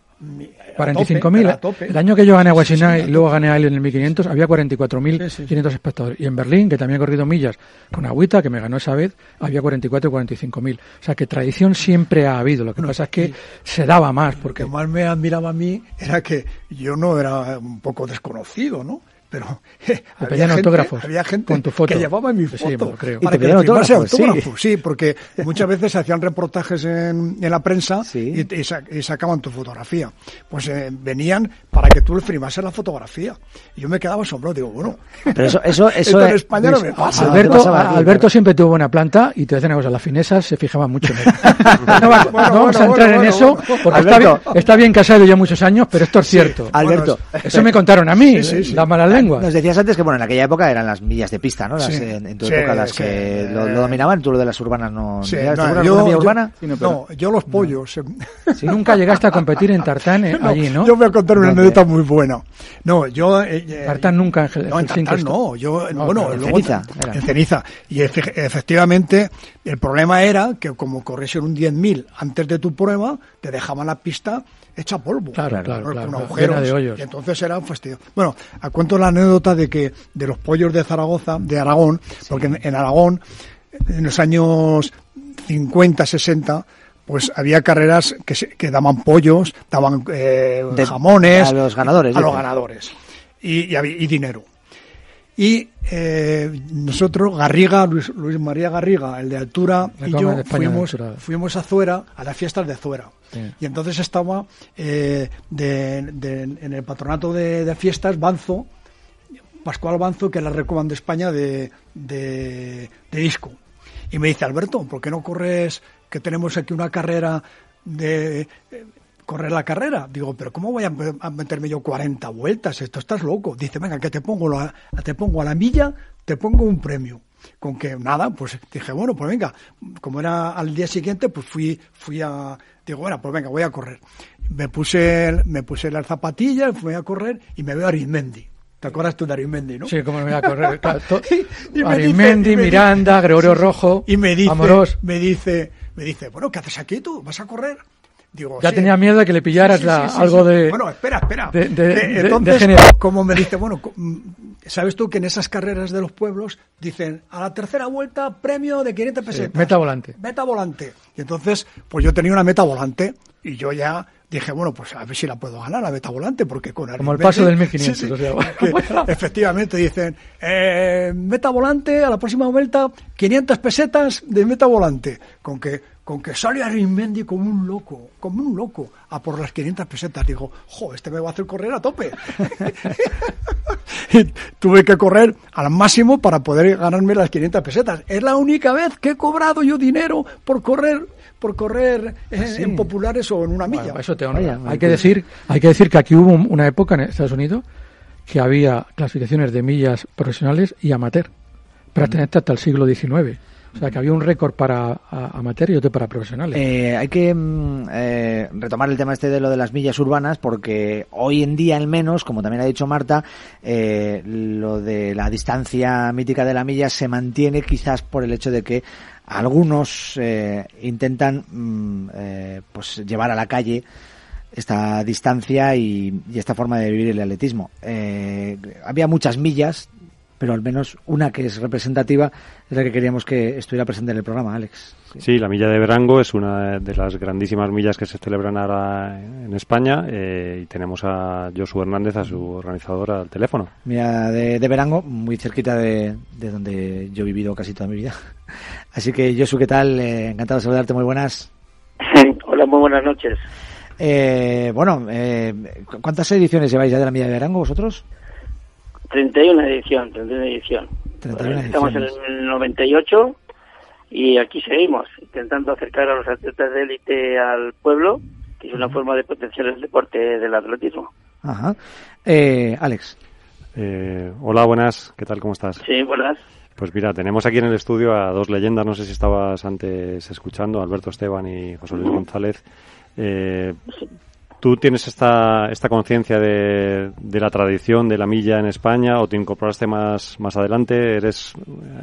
45.000. El año que yo gané a Washinai y luego gané a él en el 1500, había 44.500 espectadores. Y en Berlín, que también he corrido millas con Agüita, que me ganó esa vez, había 44 y 45.000. O sea, que tradición siempre ha habido. Lo que pasa es que se daba más. Porque lo que más me admiraba a mí era que yo no era un poco desconocido, ¿no? pero había gente con tu foto. Que llevaba mi foto. Sí, creo. Para que firmase autógrafo. Sí, porque muchas veces hacían reportajes en la prensa y sacaban tu fotografía. Pues venían para que tú le firmases la fotografía. Y yo me quedaba asombrado, digo, bueno, pero eso en España no me pasa. Alberto siempre tuvo buena planta y te decía una cosa, las finesas se fijaban mucho en él. No vamos a entrar en eso, porque está bien casado ya muchos años, pero esto es cierto. Alberto, eso me contaron a mí, las malas lenguas. Nos decías antes que en aquella época eran las millas de pista, ¿no? En tu época las que lo dominaban, tú lo de las urbanas no. Sí, ¿Una milla urbana? Yo los pollos. Si nunca llegaste a competir en Tartán allí, ¿no? Yo voy a contar una anécdota muy buena. No, yo... Tartán nunca en Tartán no, luego en Ceniza. Y efectivamente, el problema era que como corriese un 10.000 antes de tu prueba, te dejaban la pista hecha polvo. Claro. Con agujeros. De hoyos. Y entonces era un fastidio. Bueno, cuento la anécdota de los pollos de Zaragoza, de Aragón, porque en Aragón, en los años 50, 60, pues había carreras que daban pollos, daban jamones. A los ganadores. Y dinero. Y nosotros, Garriga, Luis María Garriga, el de Altura, y yo fuimos a Zuera, a las fiestas de Zuera. Sí. Y entonces estaba en el patronato de fiestas Pascual Banzo, que es la Recoman de España de disco. Y me dice, Alberto, ¿por qué no corres, que tenemos aquí una carrera correr la carrera? Digo, pero ¿cómo voy a meterme yo 40 vueltas? Esto estás loco. Dice, venga, que te pongo a la milla, te pongo un premio. Con que nada, pues dije, bueno, pues venga. Como era al día siguiente, pues fui a... Digo, bueno, pues venga, voy a correr. Me puse las zapatillas, fui a correr y me veo a Arizmendi. ¿Te acuerdas tú de Arizmendi, no? Sí, cómo me voy a correr. Arizmendi, Miranda, Gregorio Rojo, y me dice, Amorós. Me dice, bueno, ¿qué haces aquí tú? ¿Vas a correr? Digo, ya tenía miedo de que le pillaras algo de... Bueno, espera. Entonces, de género. Como me dice, bueno, ¿sabes tú que en esas carreras de los pueblos dicen a la tercera vuelta premio de 500 pesetas? Meta volante. Y entonces, pues yo tenía una meta volante y yo ya dije, bueno, pues a ver si la puedo ganar, la meta volante, porque con como el paso del 1500. Sí. O sea, efectivamente dicen, meta volante, a la próxima vuelta 500 pesetas de meta volante, con que sale Arizmendi como un loco, a por las 500 pesetas. Digo, este me va a hacer correr a tope. Y tuve que correr al máximo para poder ganarme las 500 pesetas. Es la única vez que he cobrado yo dinero por correr en populares o en una milla. Bueno, eso te honra. Hay que decir que aquí hubo una época en Estados Unidos que había clasificaciones de millas profesionales y amateur, prácticamente hasta el siglo XIX. O sea, que había un récord para amateur y otro para profesionales. Hay que retomar el tema de lo de las millas urbanas, porque hoy en día, al menos, como también ha dicho Marta, lo de la distancia mítica de la milla se mantiene quizás por el hecho de que algunos intentan pues llevar a la calle esta distancia y esta forma de vivir el atletismo. Había muchas millas, pero al menos una que es representativa es la que queríamos que estuviera presente en el programa, Alex. Sí, la milla de Verango es una de las grandísimas millas que se celebran ahora en España, y tenemos a Josu Hernández, a su organizador, al teléfono. Mira, de Verango, muy cerquita de donde yo he vivido casi toda mi vida. Así que, Josu, ¿qué tal? Encantado de saludarte, muy buenas. Hola, muy buenas noches. ¿Cuántas ediciones lleváis ya de la milla de Verango vosotros? 31 edición. Estamos en el 98 y aquí seguimos, intentando acercar a los atletas de élite al pueblo, que es una forma de potenciar el deporte del atletismo. Ajá. Alex. Hola, buenas. ¿Qué tal? ¿Cómo estás? Sí, buenas. Pues mira, tenemos aquí en el estudio a dos leyendas, no sé si estabas antes escuchando, Alberto Esteban y José Luis González. ¿Tú tienes esta conciencia de la tradición de la milla en España o te incorporaste más adelante? ¿Eres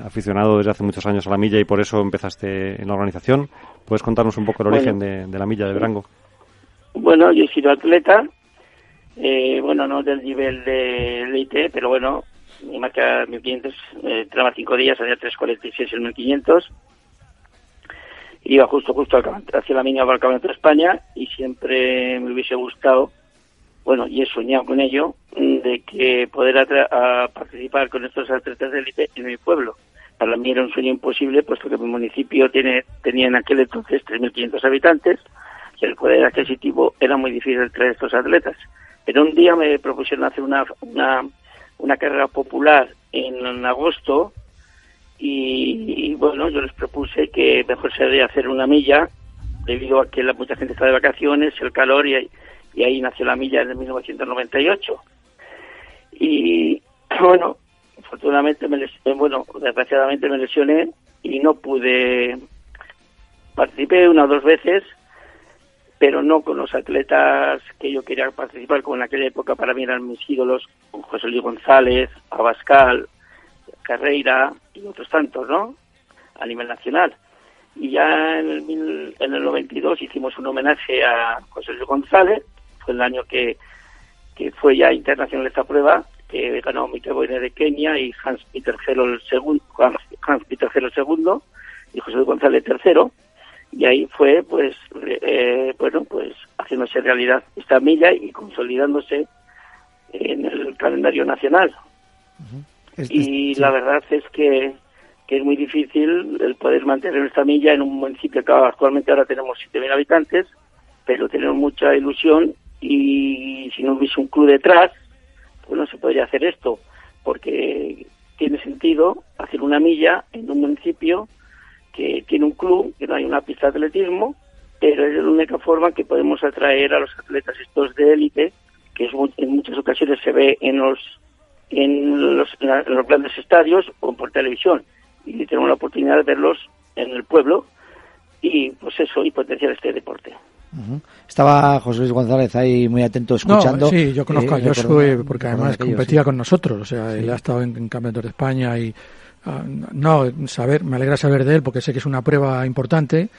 aficionado desde hace muchos años a la milla y por eso empezaste en la organización? ¿Puedes contarnos un poco el origen de la milla de Verango? Bueno, yo he sido atleta, no del nivel de élite, pero bueno, mi marca 1500, entrenaba 5 días, hacía 3:46 en 1500. Iba justo hacia la milla para el Campeonato de España y siempre me hubiese gustado bueno, y he soñado con ello, de que poder participar con estos atletas de élite en mi pueblo. Para mí era un sueño imposible, puesto que mi municipio tenía en aquel entonces 3.500 habitantes, y el poder adquisitivo era muy difícil traer estos atletas. Pero un día me propusieron hacer una carrera popular en agosto, y bueno, yo les propuse que mejor sería hacer una milla, debido a que mucha gente está de vacaciones, el calor, y ahí nació la milla en 1998. Y bueno, afortunadamente, desgraciadamente me lesioné y no pude. Participé 1 o 2 veces, pero no con los atletas que yo quería participar, como en aquella época para mí eran mis ídolos, José Luis González, Abascal, Carreira y otros tantos, ¿no?, a nivel nacional. Y ya en el 92 hicimos un homenaje a José Luis González. Fue el año que fue ya internacional esta prueba, que ganó Mikel Boine de Kenia y Hans Peter Gelo el segundo y José Luis González tercero. Y ahí fue, pues haciéndose realidad esta milla y consolidándose en el calendario nacional. Y la verdad es que es muy difícil el poder mantener esta milla en un municipio que actualmente ahora tenemos 7.000 habitantes, pero tenemos mucha ilusión, y si no hubiese un club detrás, pues no se podría hacer esto, porque tiene sentido hacer una milla en un municipio que tiene un club, que no hay una pista de atletismo, pero es la única forma que podemos atraer a los atletas estos de élite, que en muchas ocasiones se ve en los grandes estadios o por televisión, y tenemos la oportunidad de verlos en el pueblo y potenciar este deporte. Estaba José Luis González ahí muy atento escuchando. No, sí, yo conozco a Josué porque además competía con nosotros, o sea, él ha estado en campeonatos de España y me alegra saber de él porque sé que es una prueba importante.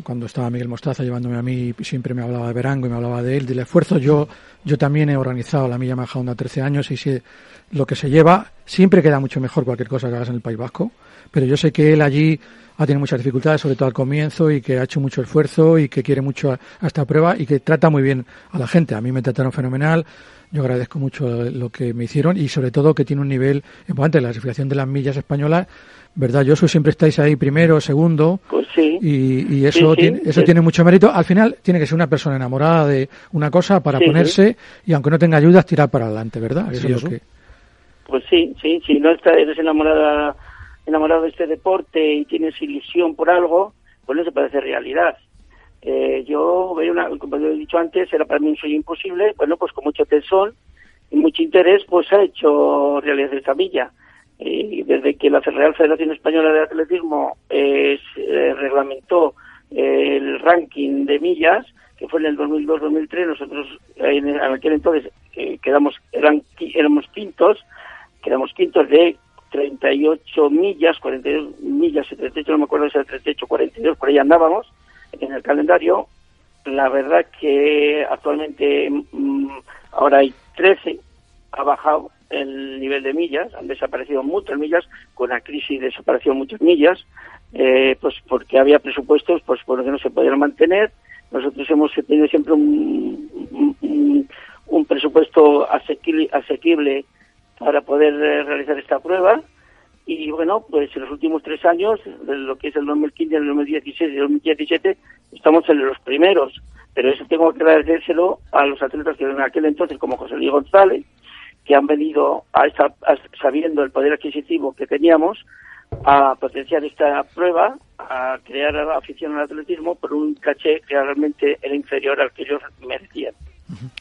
Cuando estaba Miguel Mostaza llevándome a mí, siempre me hablaba de Verango y me hablaba de él, del esfuerzo. Yo también he organizado la Milla Majadahonda 13 años y sé lo que se lleva. Siempre queda mucho mejor cualquier cosa que hagas en el País Vasco, pero yo sé que él allí ha tenido muchas dificultades, sobre todo al comienzo, y que ha hecho mucho esfuerzo y que quiere mucho a esta prueba y que trata muy bien a la gente. A mí me trataron fenomenal. Yo agradezco mucho lo que me hicieron y sobre todo que tiene un nivel importante. La clasificación de las millas españolas, ¿verdad, Josu? Siempre estáis ahí primero, segundo. Pues sí. Y eso tiene mucho mérito. Al final tiene que ser una persona enamorada de una cosa para ponerse y aunque no tenga ayudas, tirar para adelante, ¿verdad? Eso es lo que... Pues sí, si no eres enamorado de este deporte y tienes ilusión por algo, pues no se puede hacer realidad. Yo como he dicho antes, era para mí un sueño imposible. Bueno, pues con mucho tesón y mucho interés, pues ha hecho realidad esta milla. Y desde que la Real Federación Española de Atletismo reglamentó el ranking de millas, que fue en el 2002-2003, nosotros en aquel entonces éramos quintos de 38 millas, 42 millas, 38, no me acuerdo si era 38, 42, por ahí andábamos en el calendario. La verdad que actualmente ahora hay 13, ha bajado el nivel de millas, han desaparecido muchas millas, con la crisis desaparecieron muchas millas, pues porque había presupuestos pues por los que no se podían mantener. Nosotros hemos tenido siempre un presupuesto asequible para poder realizar esta prueba, y bueno, pues en los últimos 3 años, de lo que es el 2015, el 2016 y el 2017, estamos en los primeros, pero eso tengo que agradecérselo a los atletas que en aquel entonces, como José Luis González, que han venido sabiendo el poder adquisitivo que teníamos, a potenciar esta prueba, a crear afición al atletismo por un caché que realmente era inferior al que ellos merecían.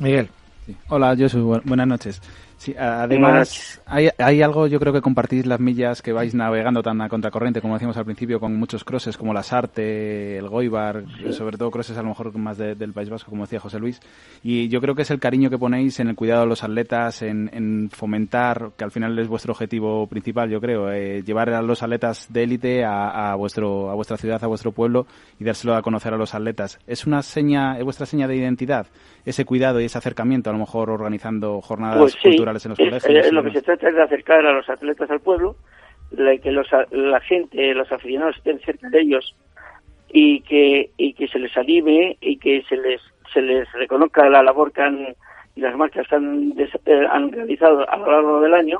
Miguel. Sí. Hola, Josu, buenas noches. Sí, además, hay algo, yo creo que compartís las millas que vais navegando tan a contracorriente, como decíamos al principio, con muchos crosses como la Sarte, el Goibar, sobre todo crosses a lo mejor más del País Vasco, como decía José Luis. Y yo creo que es el cariño que ponéis en el cuidado de los atletas, en fomentar, que al final es vuestro objetivo principal, yo creo, llevar a los atletas de élite a vuestra ciudad, a vuestro pueblo y dárselo a conocer a los atletas. ¿Es vuestra seña de identidad, ese cuidado y ese acercamiento, a lo mejor organizando jornadas culturales en los colegios? Lo que se trata es de acercar a los atletas al pueblo, que la gente, los aficionados estén cerca de ellos y que se les anime y que se les se les reconozca la labor que han y las marcas que han realizado a lo largo del año,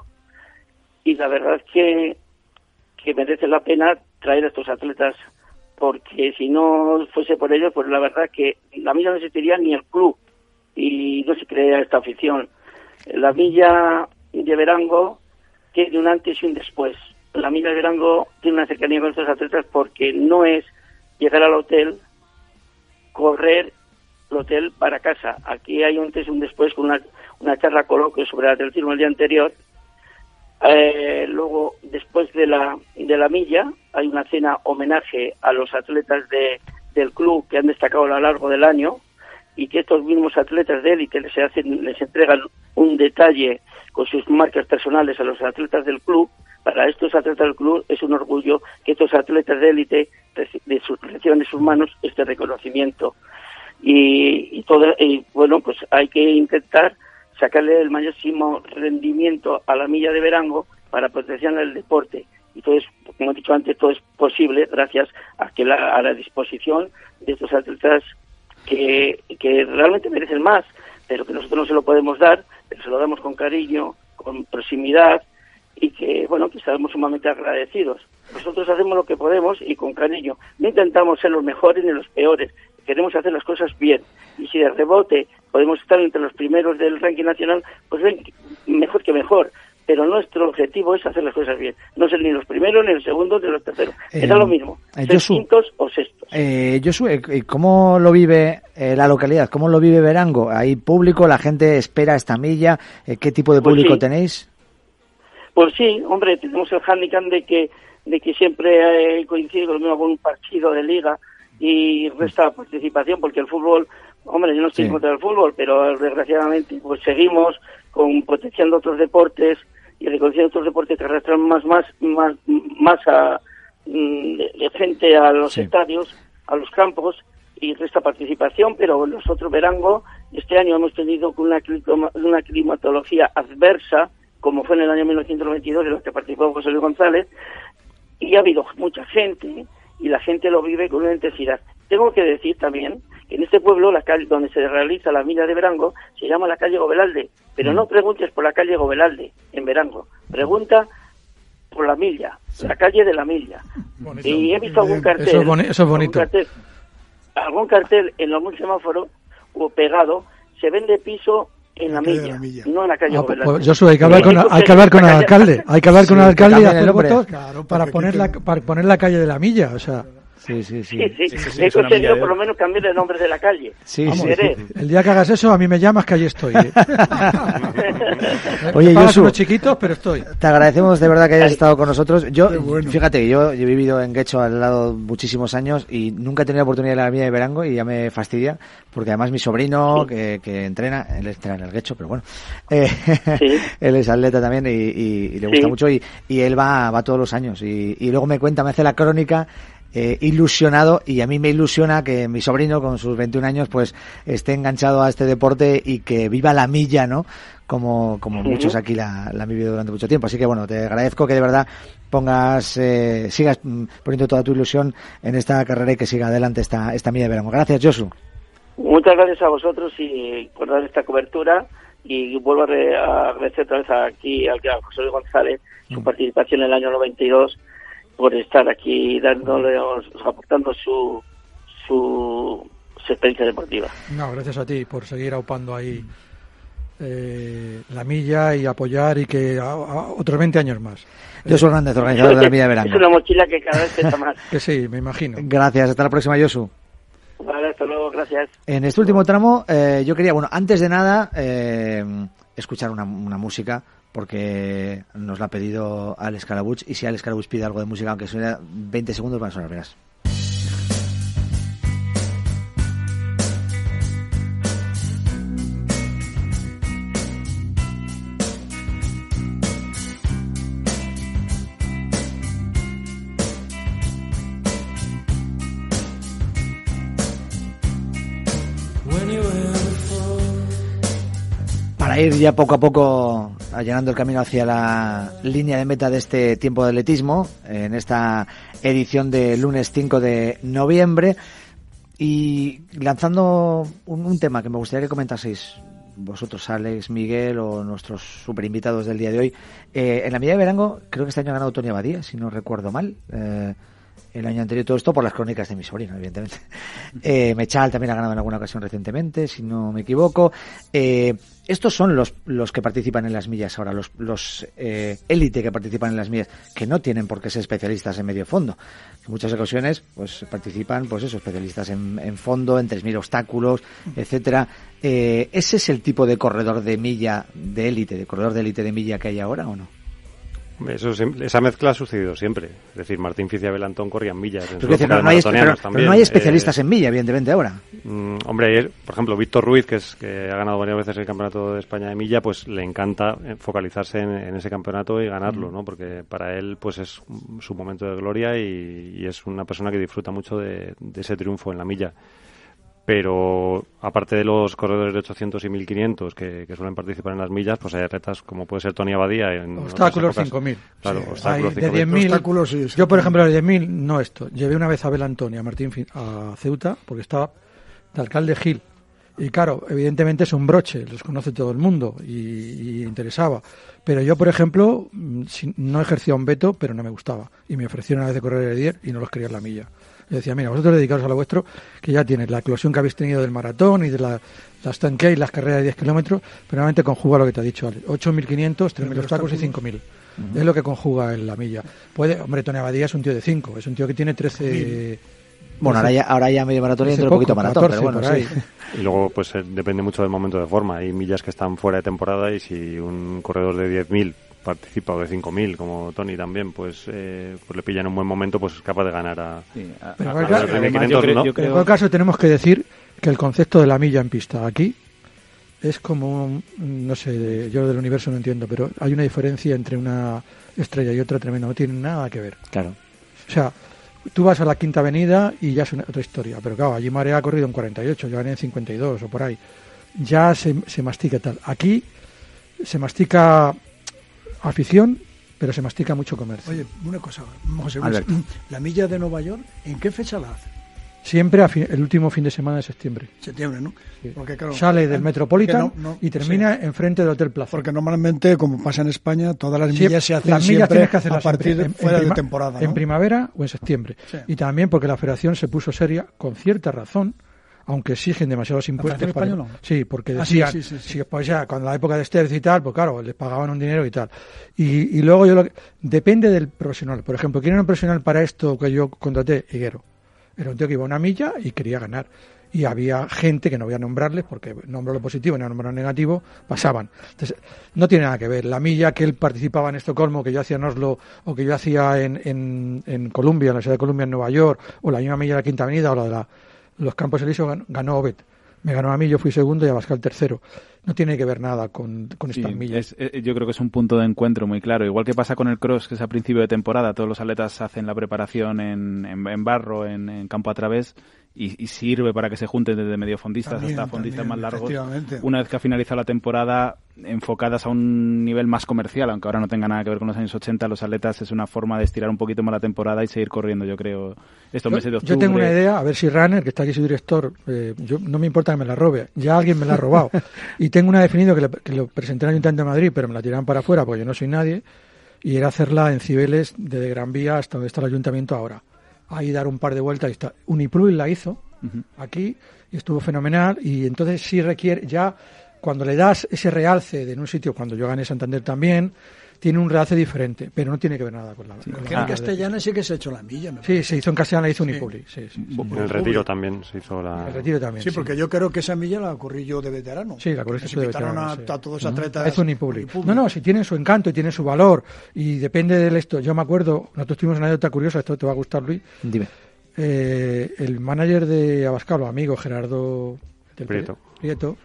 y la verdad es que merece la pena traer a estos atletas, porque si no fuese por ellos, pues la verdad que la milla no existiría ni el club y no se crea esta afición. La milla de Verango tiene un antes y un después. La milla de Verango tiene una cercanía con estos atletas porque no es llegar al hotel, correr el hotel para casa. Aquí hay un antes y un después con una charla coloquio sobre el atletismo el día anterior. Luego, después de la milla, hay una cena homenaje a los atletas del club que han destacado a lo largo del año, y que estos mismos atletas de élite les entregan un detalle con sus marcas personales a los atletas del club. Para estos atletas del club es un orgullo que estos atletas de élite reciban de sus manos este reconocimiento. Y bueno, pues hay que intentar sacarle el máximo rendimiento a la milla de Verango para potenciar el deporte. Y todo es, como he dicho antes, todo es posible gracias a la disposición de estos atletas que realmente merecen más, pero que nosotros no se lo podemos dar, pero se lo damos con cariño, con proximidad, y que, bueno, que estamos sumamente agradecidos. Nosotros hacemos lo que podemos y con cariño. No intentamos ser los mejores ni los peores. Queremos hacer las cosas bien. Y si de rebote podemos estar entre los primeros del ranking nacional, pues ven, mejor que mejor. Pero nuestro objetivo es hacer las cosas bien. No ser ni los primeros, ni los segundos, ni los terceros. Era lo mismo, ser quintos o sextos. Josu, ¿cómo lo vive la localidad? ¿Cómo lo vive Verango? ¿Hay público? ¿La gente espera esta milla? ¿Qué tipo de público tenéis? Pues sí, hombre, tenemos el hándicap de que siempre coincide con un partido de liga y resta participación, porque el fútbol, hombre, yo no estoy contra el fútbol, pero desgraciadamente pues seguimos potenciando otros deportes y reconociendo otros deportes que arrastran más de frente a los estadios, a los campos, y resta participación. Pero nosotros, Verango, este año hemos tenido una climatología adversa, como fue en el año 1992, en el que participó José Luis González, y ha habido mucha gente, y la gente lo vive con una intensidad. Tengo que decir también que en este pueblo, la calle donde se realiza la milla de Verango, se llama la calle Gobelalde, pero no preguntes por la calle Gobelalde en Verango, pregunta por la milla, la calle de la milla. Bonito. Y he visto algún cartel, eso es bonito. Algún cartel en algún semáforo o pegado, se vende piso en la milla, no en la calle Gobelalde. Pues Josu, hay que hablar con el alcalde, hay que hablar con el alcalde y hacer votos para poner la calle de la milla, o sea. Sí. He conseguido por lo menos cambiar el nombre de la calle. Vamos, el día que hagas eso, a mí me llamas, que allí estoy. Oye, Josu, unos chiquitos, pero estoy. Te agradecemos de verdad que hayas estado con nosotros. Fíjate que yo he vivido en Guecho al lado muchísimos años y nunca he tenido la oportunidad de la milla de Verango, y ya me fastidia, porque además mi sobrino que entrena, él entrena en el Guecho, pero bueno, él es atleta también y le gusta mucho, y él va todos los años y luego me hace la crónica. Ilusionado, y a mí me ilusiona que mi sobrino con sus 21 años pues esté enganchado a este deporte y que viva la milla, ¿no? Como muchos aquí la han vivido durante mucho tiempo. Así que bueno, te agradezco que de verdad sigas poniendo toda tu ilusión en esta carrera y que siga adelante esta milla de Verango. Gracias, Josu. Muchas gracias a vosotros y por dar esta cobertura, y vuelvo a agradecer otra vez aquí a José Luis González su participación en el año 92, por estar aquí aportando su experiencia deportiva. No, gracias a ti por seguir aupando ahí la milla y apoyar, y que otros 20 años más. Josu Hernández, organizador de la milla de Verango. Es una mochila que cada vez pesa más. Que sí, me imagino. Gracias, hasta la próxima, Josu. Vale, hasta luego, gracias. En este último tramo yo quería, antes de nada, escuchar una música, porque nos la ha pedido Alex Calabuch, y si Alex Calabuch pide algo de música, aunque suene 20 segundos, van a sonar, verás. Para ir ya poco a poco allanando el camino hacia la línea de meta de este tiempo de atletismo, en esta edición de lunes 5 de noviembre, Y lanzando un tema que me gustaría que comentaseis vosotros, Alex, Miguel o nuestros super invitados del día de hoy. En la milla de Verango, creo que este año ha ganado Tony Abadía, si no recuerdo mal. El año anterior, todo esto por las crónicas de mi sobrino, evidentemente. Mechal también ha ganado en alguna ocasión recientemente, si no me equivoco. Estos son los que participan en las millas ahora, los élite que participan en las millas, que no tienen por qué ser especialistas en medio fondo. En muchas ocasiones pues participan especialistas en fondo, en 3.000 obstáculos, etcétera. ¿Ese es el tipo de corredor de milla de élite, de milla que hay ahora o no? Esa mezcla ha sucedido siempre. Es decir, Martín Ficia Belantón corrían millas. Pero no hay especialistas en milla, evidentemente, ahora. Hombre, por ejemplo, Víctor Ruiz, que ha ganado varias veces el Campeonato de España de Milla, pues le encanta focalizarse en ese campeonato y ganarlo, ¿no? Porque para él pues es su momento de gloria y es una persona que disfruta mucho de ese triunfo en la milla. Pero aparte de los corredores de 800 y 1500 que suelen participar en las millas, pues hay atletas como puede ser Tony Abadía en obstáculos 5000. Claro, sí, obstáculos de 10.000. Obstáculos, sí, yo, por ejemplo, de 10.000 no esto. Llevé una vez a Belantón y a Martín a Ceuta porque estaba de alcalde Gil. Y claro, evidentemente es un broche, los conoce todo el mundo y interesaba. Pero yo, por ejemplo, no ejercía un veto, pero no me gustaba. Y me ofrecieron una vez de correr el 10 y no los quería en la milla. Yo decía, mira, vosotros dedicaros a lo vuestro, que ya tienes la eclosión que habéis tenido del maratón y de las 10K y las carreras de 10 kilómetros, pero realmente conjuga lo que te ha dicho Alex. 8.500, 3.000 obstáculos y 5.000. Es lo que conjuga en la milla. Hombre, Tony Abadía es un tío de 5, es un tío que tiene 13... Bueno, ahora ya medio maratón y dentro de poquito maratón, 14, pero bueno, sí. Y luego, pues depende mucho del momento de forma. Hay millas que están fuera de temporada y si un corredor de 10.000 participa o de 5.000 como Tony también, pues le pilla en un buen momento, pues es capaz de ganar pero en cualquier caso tenemos que decir que el concepto de la milla en pista aquí es como, no sé, yo del universo no entiendo, pero hay una diferencia entre una estrella y otra tremenda, no tiene nada que ver. Claro. O sea, tú vas a la Quinta Avenida y ya es otra historia, pero claro, allí Marea ha corrido en 48, yo gané en 52 o por ahí. Ya se mastica tal. Aquí se mastica afición, pero se mastica mucho comercio. Oye, una cosa, José Luis, la milla de Nueva York, ¿en qué fecha la hace? Siempre el último fin de semana de septiembre. Septiembre, ¿no? Sí. Porque, claro, sale del Metropolitan y termina enfrente del Hotel Plaza. Porque normalmente, como pasa en España, todas las millas se hacen siempre a partir de fuera de temporada, ¿no? En primavera o en septiembre. Sí. Y también porque la federación se puso seria, con cierta razón, aunque exigen demasiados impuestos. ¿Española? Sí, porque decían, pues ya, cuando la época de Sterz y tal, pues claro, les pagaban un dinero y tal. Y luego depende del profesional. Por ejemplo, ¿quién era un profesional para esto que yo contraté? Higuero. Era un tío que iba a una milla y quería ganar. Y había gente, que no voy a nombrarles, porque nombro lo positivo y no nombro lo negativo, pasaban. Entonces, no tiene nada que ver. La milla que él participaba en Estocolmo, que yo hacía en Oslo, o que yo hacía en Columbia, en la ciudad de Columbia, en Nueva York, o la misma milla de la Quinta Avenida, o la de los Campos Elíseos, ganó Obed. Me ganó a mí, yo fui segundo y Abascal tercero. No tiene que ver nada con estas millas. Yo creo que es un punto de encuentro muy claro. Igual que pasa con el cross, que es a principio de temporada, todos los atletas hacen la preparación en barro, en campo a través, y sirve para que se junten desde mediofondistas hasta fondistas más largos. Una vez que ha finalizado la temporada, enfocadas a un nivel más comercial, aunque ahora no tenga nada que ver con los años 80, los atletas es una forma de estirar un poquito más la temporada y seguir corriendo, yo creo, estos meses de octubre. Yo tengo una idea, a ver si Runner, que está aquí su director, yo no me importa que me la robe, ya alguien me la ha robado. Y tengo una definido que lo presenté en el Ayuntamiento de Madrid, pero me la tiraron para afuera porque yo no soy nadie, y era hacerla en Cibeles, desde Gran Vía hasta donde está el Ayuntamiento ahora. Ahí dar un par de vueltas y está. Uniplus la hizo aquí y estuvo fenomenal, y entonces sí requiere, ya cuando le das ese realce de en un sitio, cuando yo gané Santander también, tiene un realce diferente, pero no tiene que ver nada con la... en Castellana sí que se ha hecho la milla, ¿no? Sí, se hizo en Castellana, hizo Unipubli. En el Retiro también se hizo la... El Retiro también, sí, porque yo creo que esa milla la corrí yo de veterano. Sí, la corriste tú de veterano. A todos los atletas... Es Unipubli. No, si tienen su encanto y tienen su valor, y depende de esto. Yo me acuerdo, nosotros tuvimos una anécdota curiosa, esto te va a gustar, Luis. Dime. El manager de Abascal, amigo Gerardo Prieto,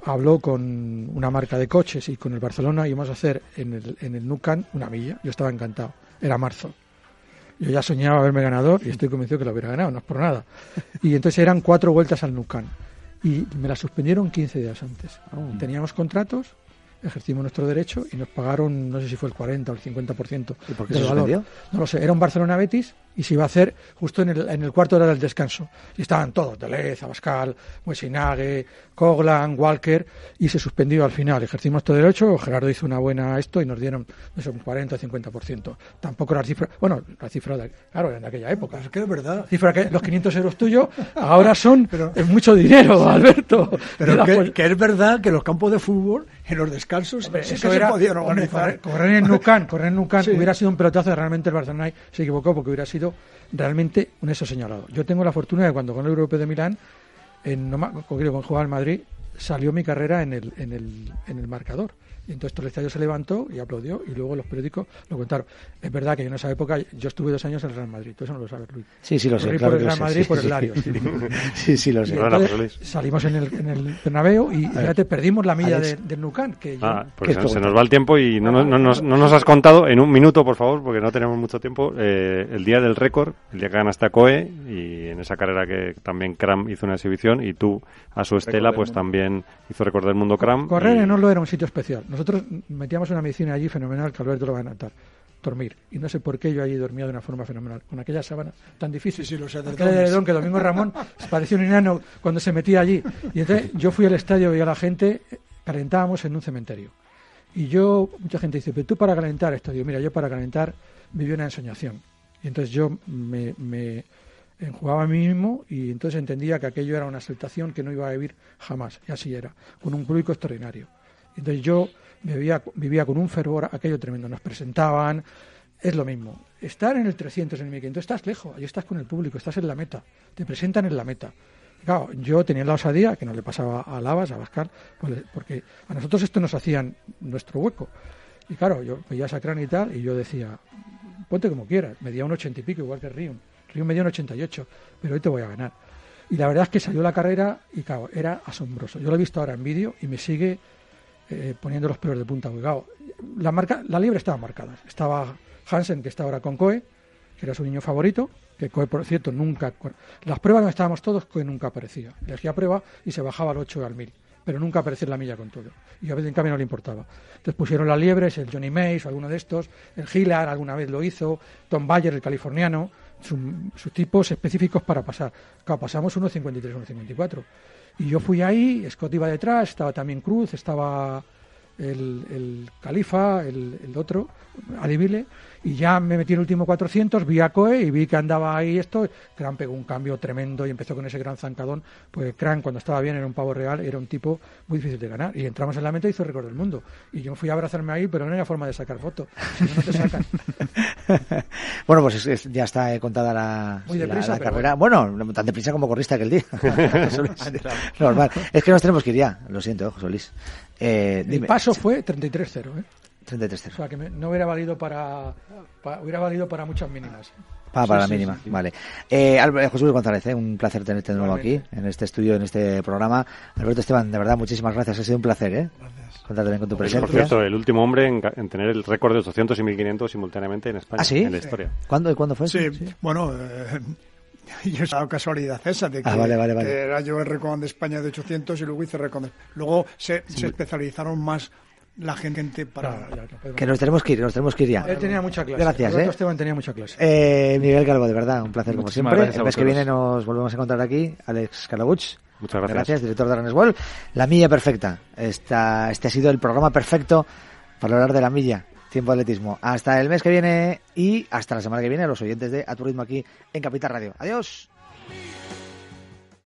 habló con una marca de coches y con el Barcelona, y íbamos a hacer en el Nou Camp una milla. Yo estaba encantado, era marzo, yo ya soñaba haberme ganador y estoy convencido que lo hubiera ganado, no es por nada. Y entonces eran 4 vueltas al Nou Camp y me la suspendieron 15 días antes. Teníamos contratos ejercimos nuestro derecho y nos pagaron, no sé si fue el 40 o el 50%. ¿Y por qué se suspendió? No lo sé, era un Barcelona-Betis y se iba a hacer justo en el cuarto hora del descanso. Y estaban todos, Delez, Abascal, Muesinague, Coglan, Walker, y se suspendió al final. Ejercimos nuestro derecho, Gerardo hizo una buena un 40 o 50%. Tampoco la cifra, claro, en aquella época. Es que es verdad. La cifra que los 500 euros tuyos ahora son es mucho dinero, Alberto. Pero que es verdad que los campos de fútbol, en los descansos, eso era, se podían organizar. Correr en Nucán sí. Hubiera sido un pelotazo, realmente el Barcelona se equivocó porque hubiera sido realmente un eso señalado. Yo tengo la fortuna de cuando con el Europeo de Milán, con jugaba en Madrid, salió mi carrera en el marcador. Y entonces todo el estadio se levantó y aplaudió y luego los periódicos lo contaron. Es verdad que yo en esa época, yo estuve 2 años en el Real Madrid, tú eso no lo sabes, Luis. Sí, lo sé. Corrí claro por el Real Madrid por el Larios. Sí, lo sé. Salimos en el Bernabéu y fíjate, perdimos la milla del Nucán. Pues se nos va el tiempo y no nos has contado en un minuto, por favor, porque no tenemos mucho tiempo, el día del récord, el día que ganaste a COE y en esa carrera que también Cram hizo una exhibición y tú a su estela pues también hizo récord del mundo Cram. Correr en Oslo era un sitio especial. Nosotros metíamos una medicina allí fenomenal que Alberto lo va a notar. Dormir. Y no sé por qué yo allí dormía de una forma fenomenal. Con aquella sábana tan difícil. Sí, los aquel edredón que Domingo Ramón parecía un enano cuando se metía allí. Y entonces yo fui al estadio, veía a la gente, calentábamos en un cementerio. Y mucha gente dice, pero tú para calentar esto. Digo, mira, yo para calentar viví una ensoñación. Y entonces yo me enjugaba a mí mismo y entonces entendía que aquello era una exaltación que no iba a vivir jamás. Y así era, con un público extraordinario. Entonces yo vivía con un fervor aquello tremendo. Nos presentaban, es lo mismo. Estar en el 300 en el 1500, estás lejos, ahí estás con el público, estás en la meta, te presentan en la meta. Claro, yo tenía la osadía, que no le pasaba a Lavas, a Abascal, porque a nosotros esto nos hacían nuestro hueco. Y claro, yo veía a Sacrán y tal, y yo decía, ponte como quieras, medía un 80 y pico, igual que Rion medía un 88, pero hoy te voy a ganar. Y la verdad es que salió la carrera y claro, era asombroso. Yo lo he visto ahora en vídeo y me sigue poniendo los pelos de punta. Claro, la liebre estaba marcada. Estaba Hansen, que está ahora con Coe, que era su niño favorito, que Coe, por cierto, nunca... Las pruebas donde estábamos todos, Coe nunca aparecía. Elegía prueba y se bajaba al 8 al 1000, pero nunca aparecía en la milla con todo. Y a veces, en cambio, no le importaba. Entonces pusieron las liebres, el Johnny Mays, alguno de estos, el Hillard alguna vez lo hizo, Tom Bayer, el californiano, sus tipos específicos para pasar. Claro, pasamos 1.53, 1.54. Y yo fui ahí, Scott iba detrás, estaba también Cruz, estaba el Califa, el otro, Adibile, y ya me metí en el último 400, vi a Coe y vi que andaba ahí esto. Cran pegó un cambio tremendo y empezó con ese gran zancadón, pues Cran cuando estaba bien era un pavo real, era un tipo muy difícil de ganar, y entramos en la meta y hizo récord del mundo, y yo fui a abrazarme ahí, pero no había forma de sacar foto, si no te sacan. Bueno, pues ya está contada la carrera. Bueno, tan deprisa como corriste aquel día. Normal. Es que nos tenemos que ir ya, lo siento, José Luis. El paso fue 33-0, 33-0. O sea, que no hubiera valido hubiera valido para muchas mínimas. Para la mínima, sí. Vale. José Luis González, un placer tenerte de nuevo aquí, en este estudio, en este programa. Alberto Esteban, de verdad, muchísimas gracias. Ha sido un placer, Gracias. Contar también con tu presencia. Por cierto, el último hombre en tener el récord de 800 y 1500 simultáneamente en España. ¿Ah, sí? En la historia. ¿Cuándo fue? Sí, bueno... Y es la casualidad esa de que, vale. que era yo el récord de España de 800 y luego hice récord. Luego se especializaron más la gente para... Que nos tenemos que ir ya. Él tenía mucha clase. Gracias, Esteban tenía mucha clase. Miguel Calvo, de verdad, un placer como siempre. El mes que viene vosotros. nos volvemos a encontrar aquí. Alex Calabuch. Muchas gracias. Gracias, director de Runner's World. La milla perfecta. Este ha sido el programa perfecto para hablar de la milla. Tiempo de atletismo. Hasta el mes que viene y hasta la semana que viene, los oyentes de A Tu Ritmo aquí en Capital Radio. Adiós.